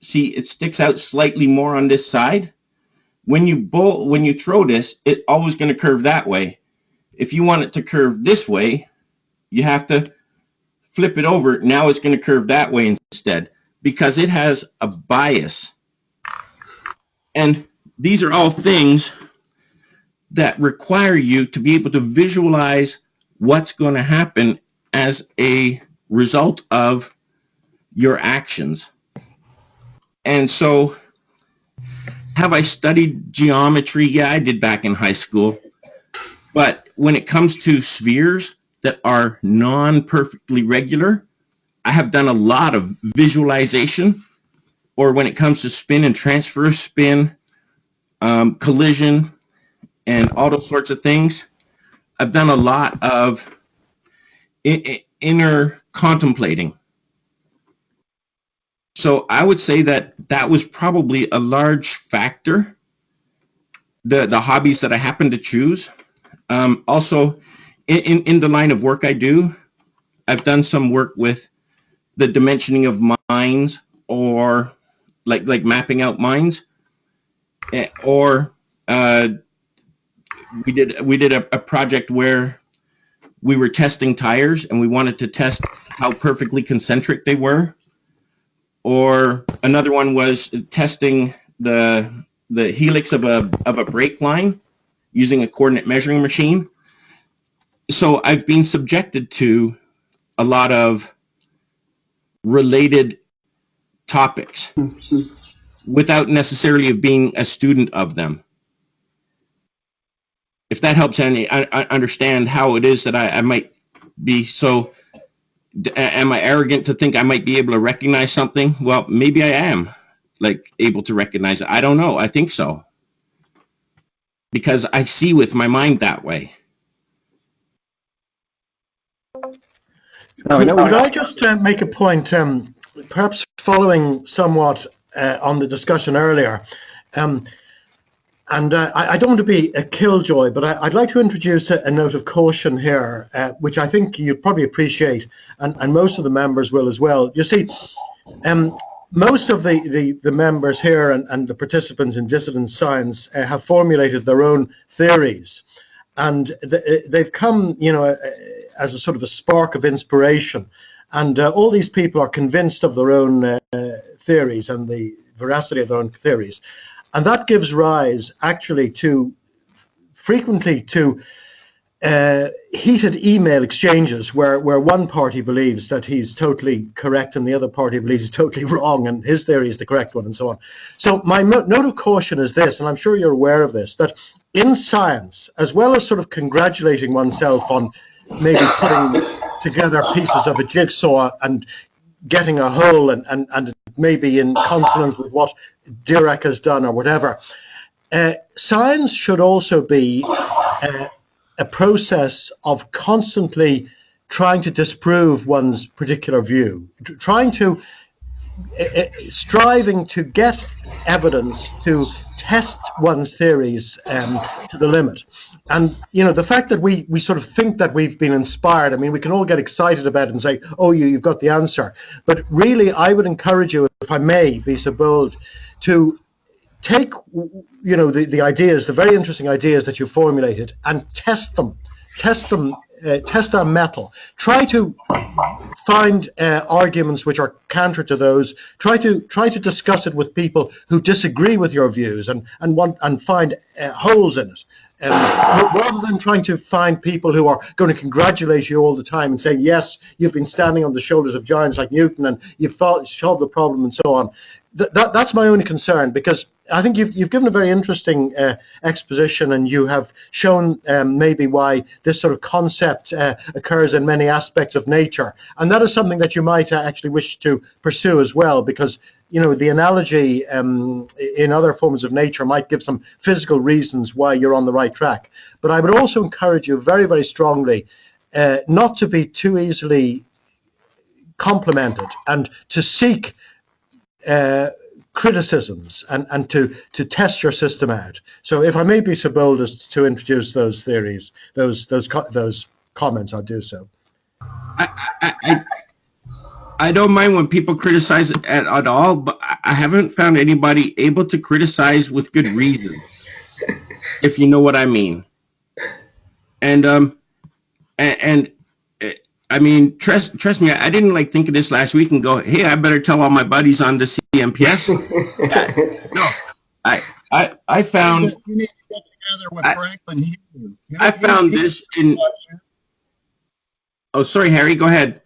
See, it sticks out slightly more on this side. When you throw this, it's always going to curve that way. If you want it to curve this way, you have to flip it over. Now it's going to curve that way instead, because it has a bias. And these are all things that require you to be able to visualize what's going to happen as a result of your actions. And so, have I studied geometry? Yeah, I did back in high school. But when it comes to spheres that are non-perfectly regular, I have done a lot of visualization. Or when it comes to spin and transfer spin, collision, and all those sorts of things, I've done a lot of inner contemplating. So I would say that was probably a large factor, the hobbies that I happen to choose. Also, in the line of work I do, I've done some work with the dimensioning of mines, or like mapping out mines, or we did a project where we were testing tires, and we wanted to test how perfectly concentric they were. Or another one was testing the helix of a brake line using a coordinate measuring machine. So I've been subjected to a lot of related topics without necessarily being a student of them. If that helps any understand how it is that I might be so. Am I arrogant to think I might be able to recognize something? Well, maybe I am, able to recognize it. I don't know. I think so. because I see with my mind that way. Could I just make a point, perhaps following somewhat on the discussion earlier? I don't want to be a killjoy, but I'd like to introduce a note of caution here, which I think you'd probably appreciate, and most of the members will as well. You see, most of the members here and the participants in dissident science have formulated their own theories, and they've come, as a sort of a spark of inspiration. And all these people are convinced of their own theories and the veracity of their own theories. And that gives rise actually to frequently to heated email exchanges where one party believes that he's totally correct and the other party believes he's totally wrong and his theory is the correct one and so on. So my note of caution is this, and I'm sure you're aware of this, that in science, as well as sort of congratulating oneself on maybe putting together pieces of a jigsaw and getting a whole and maybe in consonance with what Dirac has done or whatever. Science should also be a process of constantly trying to disprove one's particular view, striving to get evidence to test one's theories to the limit. And, the fact that we sort of think that we've been inspired, I mean, we can all get excited about it and say, oh, you've got the answer. But really, I would encourage you, if I may be so bold, to take, the ideas, the very interesting ideas that you formulated and test them, test our mettle. Try to find arguments which are counter to those. Try to discuss it with people who disagree with your views and find holes in it. Rather than trying to find people who are going to congratulate you all the time and saying, yes, you've been standing on the shoulders of giants like Newton and you've solved the problem and so on. That's my only concern, because I think you've given a very interesting exposition, and you have shown maybe why this sort of concept occurs in many aspects of nature. And that is something that you might actually wish to pursue as well, because the analogy in other forms of nature might give some physical reasons why you're on the right track. But I would also encourage you very, very strongly not to be too easily complimented and to seek criticisms and to test your system out. So if I may be so bold as to introduce those theories, those comments, I'll do so. I don't mind when people criticize it at all, but I haven't found anybody able to criticize with good reason, if you know what I mean. And I mean, trust me, I didn't think of this last week and go, hey, I better tell all my buddies on the CNPS. No, I found. You need to get together with Franklin Hugh. I found this in. Oh, sorry, Harry, go ahead.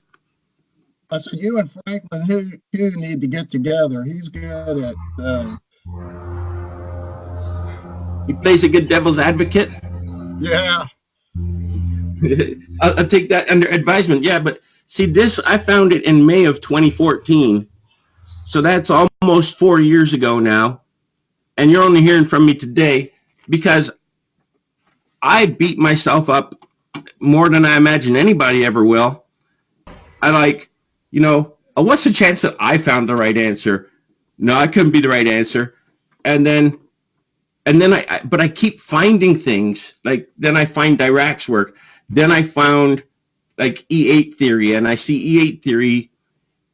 I said, you and Franklin Hugh need to get together. He's good at. He plays a good devil's advocate. Yeah. I'll take that under advisement. Yeah, but see, this, I found it in May of 2014. So that's almost 4 years ago now. And you're only hearing from me today because I beat myself up more than I imagine anybody ever will. Oh, what's the chance that I found the right answer? No, I couldn't be the right answer. And then I keep finding things. Then I find Dirac's work. Then I found E8 theory, and I see E8 theory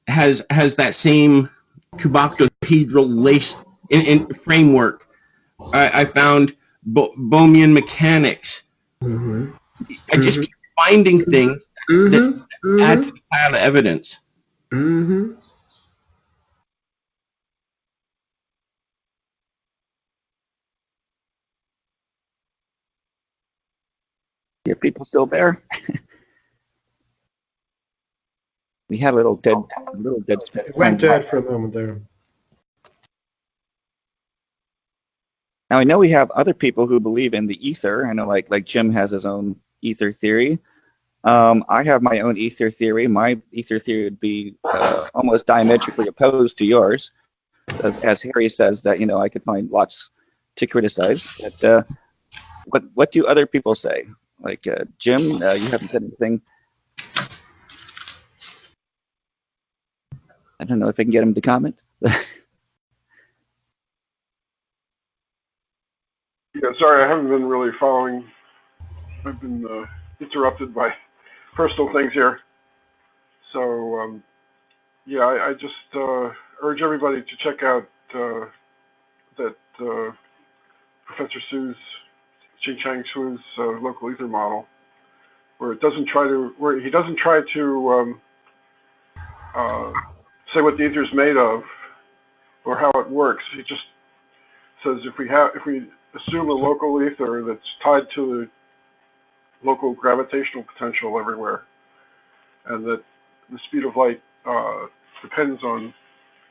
has that same cuboctahedral lace in framework. I found Bohmian mechanics. Mm-hmm. I just keep finding things that add to the pile of evidence. Mm-hmm. Are people still there? We had a little dead space. It went dead for a moment there. Now I know we have other people who believe in the ether. I know like Jim has his own ether theory. I have my own ether theory. My ether theory would be almost diametrically opposed to yours, as Harry says that I could find lots to criticize. But what do other people say? Like Jim, you haven't said anything. I don't know if I can get him to comment. Yeah, sorry, I haven't been really following. I've been interrupted by personal things here. So, yeah, I just urge everybody to check out that Professor Su's, Ching-Chang Su's local ether model, where he doesn't try to say what the ether is made of or how it works. He just says if we assume a local ether that's tied to the local gravitational potential everywhere, and that the speed of light depends on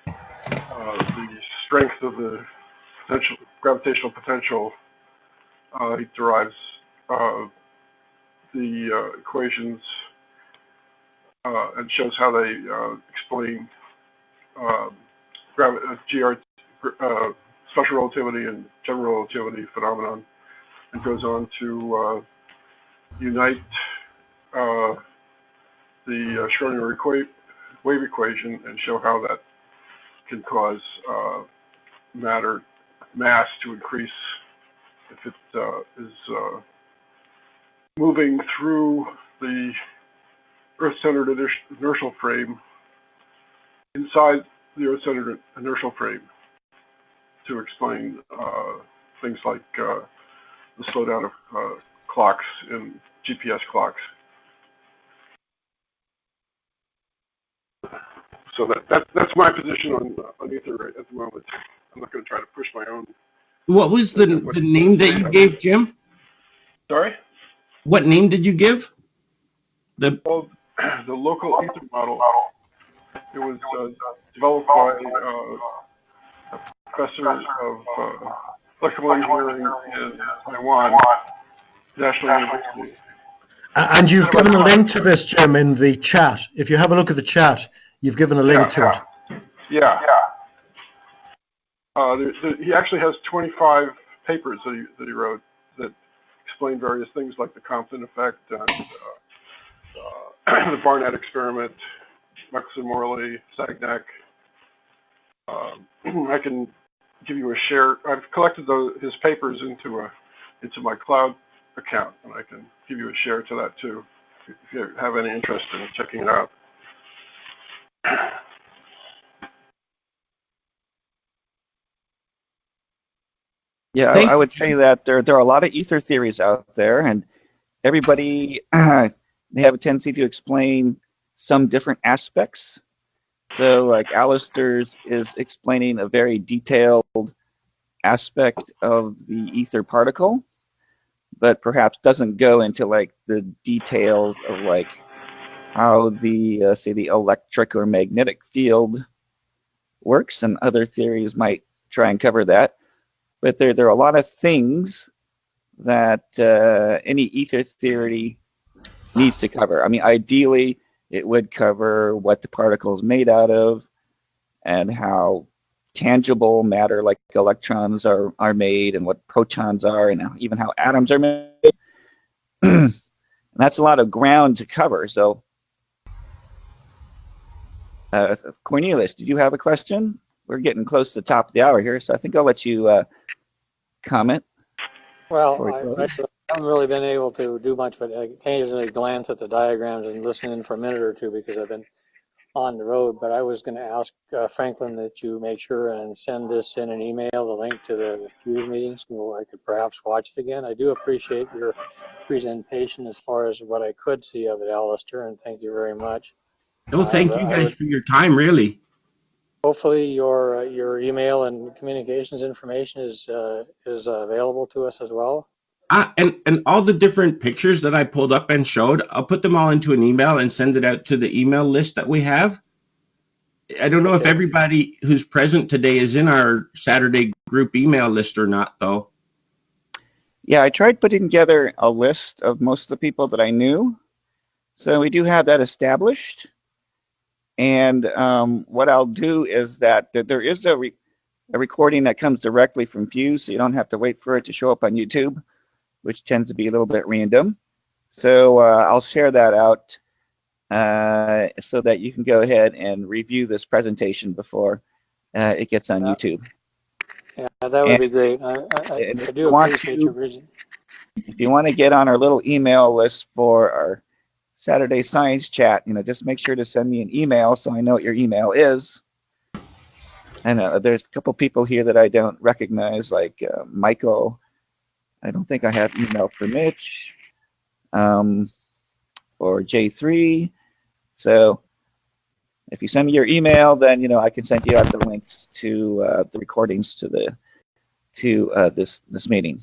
the strength of the gravitational potential, he derives the equations and shows how they explain special relativity and general relativity phenomenon, and goes on to unite the Schrodinger wave equation and show how that can cause mass to increase if it is moving through the Earth-centered inertial frame inside the Earth-centered inertial frame to explain things like the slowdown of clocks in GPS clocks. So that's my position on ether at the moment. I'm not going to try to push my own. What was the name that you gave, Jim? Sorry? What name did you give? The local ether model. It was developed by a professor of electrical engineering in Taiwan, National University. And you've given a link to this, Jim, in the chat. If you have a look at the chat, you've given a link to it. Yeah. He actually has 25 papers that he wrote that explain various things like the Compton effect and the Barnett experiment, Michelson-Morley, Sagnac. I can give you a share. I've collected his papers into my cloud account, and I can give you a share to that too, if you have any interest in checking it out. Yeah, I would say that there are a lot of ether theories out there, and everybody they have a tendency to explain some different aspects. So, like Alistair's is explaining a very detailed aspect of the ether particle, but perhaps doesn't go into like the details of like how the say the electric or magnetic field works, and other theories might try and cover that. But there are a lot of things that any ether theory needs to cover. I mean, ideally, it would cover what the particle is made out of and how tangible matter like electrons are made and what protons are and even how atoms are made. And that's a lot of ground to cover. So, Cornelius, did you have a question? We're getting close to the top of the hour here, so I think I'll let you comment. Well, I haven't really been able to do much, but I occasionally glance at the diagrams and listen in for a minute or two because I've been on the road. But I was going to ask Franklin that you make sure and send this in an email, the link to the Fuse meeting, so I could perhaps watch it again. I do appreciate your presentation as far as what I could see of it, Alistair, and thank you very much. No, thank you guys for your time, really. Hopefully your email and communications information is available to us as well. And all the different pictures that I pulled up and showed, I'll put them all into an email and send it out to the email list that we have. I don't know if everybody who's present today is in our Saturday group email list or not, though. Yeah, I tried putting together a list of most of the people that I knew. So we do have that established. And what I'll do is that there is a recording that comes directly from Fuse, so you don't have to wait for it to show up on YouTube. which tends to be a little bit random. So I'll share that out so that you can go ahead and review this presentation before it gets on YouTube. Yeah, that would be great. I do appreciate your vision. If you want to get on our little email list for our Saturday Science Chat, just make sure to send me an email so I know what your email is. I know there's a couple people here that I don't recognize, like Michael. I don't think I have email for Mitch or J3. So if you send me your email, then I can send you out the links to the recordings to this meeting.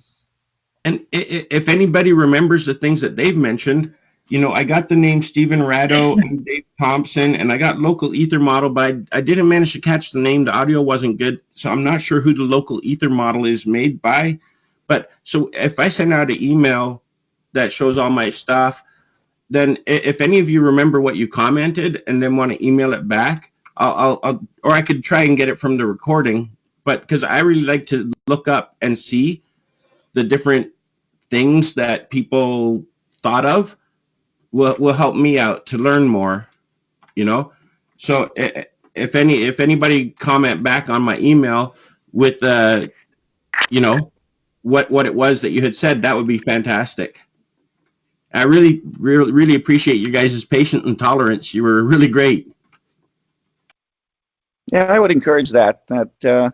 And if anybody remembers the things that they've mentioned, I got the name Stephen Ratto and Dave Thompson, and I got local ether model, but I didn't manage to catch the name. The audio wasn't good, so I'm not sure who the local ether model is made by. But so if I send out an email that shows all my stuff, then if any of you remember what you commented and then want to email it back, I'll or I could try and get it from the recording. But because I really like to look up and see the different things that people thought of, will help me out to learn more, So if anybody comment back on my email with what it was that you had said, that would be fantastic. I really appreciate you guys' patience and tolerance. You were really great. Yeah, I would encourage that. Because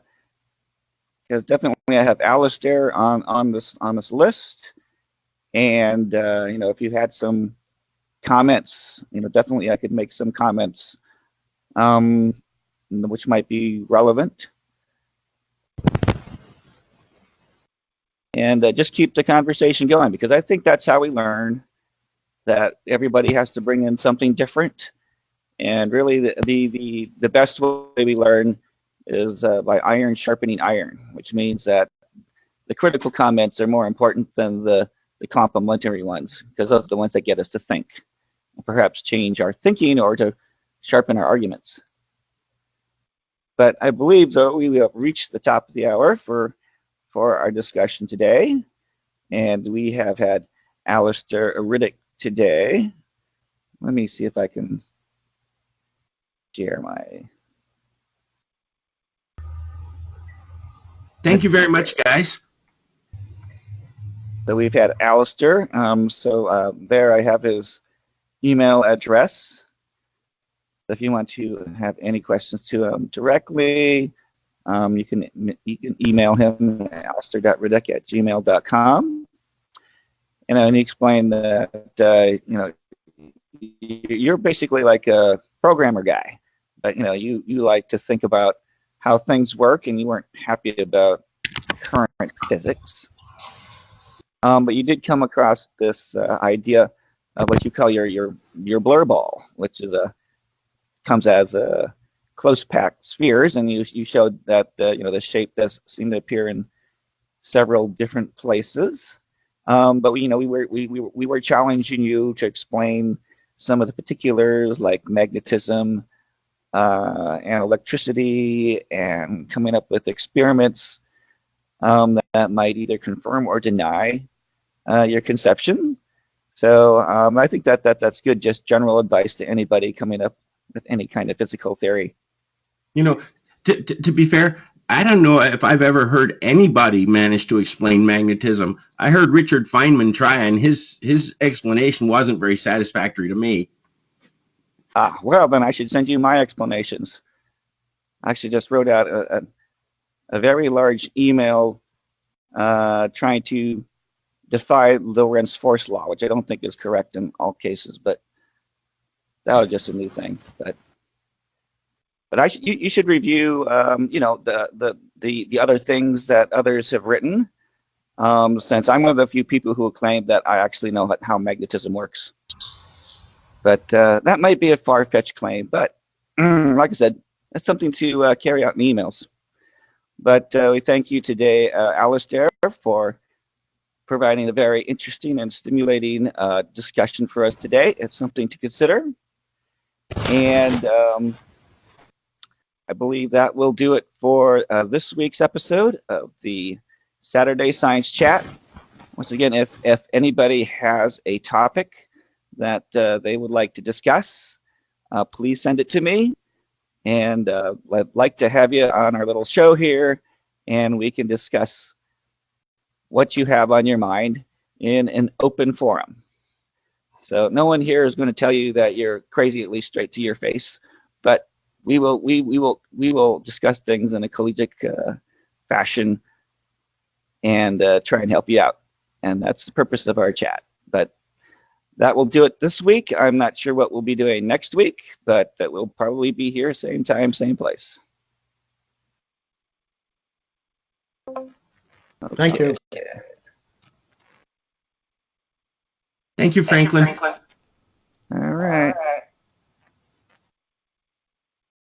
definitely I have Alistair on this list, and if you had some comments, definitely I could make some comments, which might be relevant, and just keep the conversation going, because I think that's how we learn. That everybody has to bring in something different, and really the best way we learn is by iron sharpening iron, which means that the critical comments are more important than the complimentary ones, because those are the ones that get us to think, and perhaps change our thinking or to sharpen our arguments. But I believe, though, we have reached the top of the hour for our discussion today, and we have had Alistair Riddick today. Let me see if I can share my... Thank you very much, guys. So we've had Alistair. There I have his email address. If you want to have any questions to him directly, you can email him at alistair.riddick@gmail.com. And then he explained that you're basically like a programmer guy, but you like to think about how things work, and you weren't happy about current physics. But you did come across this idea of what you call your blur ball, which is comes as close packed spheres, and you showed that the shape does seem to appear in several different places. But we were challenging you to explain some of the particulars like magnetism and electricity, and coming up with experiments that might either confirm or deny your conception. So I think that's good, just general advice to anybody coming up with any kind of physical theory. To be fair, I don't know if I've ever heard anybody manage to explain magnetism. I heard Richard Feynman try, and his explanation wasn't very satisfactory to me. Well, then I should send you my explanations. I actually just wrote out a very large email trying to defy Lorentz force law, which I don't think is correct in all cases, but that was just a new thing. But you should review the other things that others have written, since I'm one of the few people who claim that I actually know how magnetism works. But that might be a far-fetched claim, but like I said, that's something to carry out in emails. But we thank you today, Alistair, for providing a very interesting and stimulating discussion for us today. It's something to consider. And I believe that will do it for this week's episode of the Saturday Science Chat. Once again, if anybody has a topic that they would like to discuss, please send it to me. And I'd like to have you on our little show here, and we can discuss what you have on your mind in an open forum. So no one here is going to tell you that you're crazy, at least straight to your face, but we will discuss things in a collegiate fashion and try and help you out. And that's the purpose of our chat. But that will do it this week. I'm not sure what we'll be doing next week, but that will probably be here, same time, same place. Thank you. Thank you, Franklin. All right.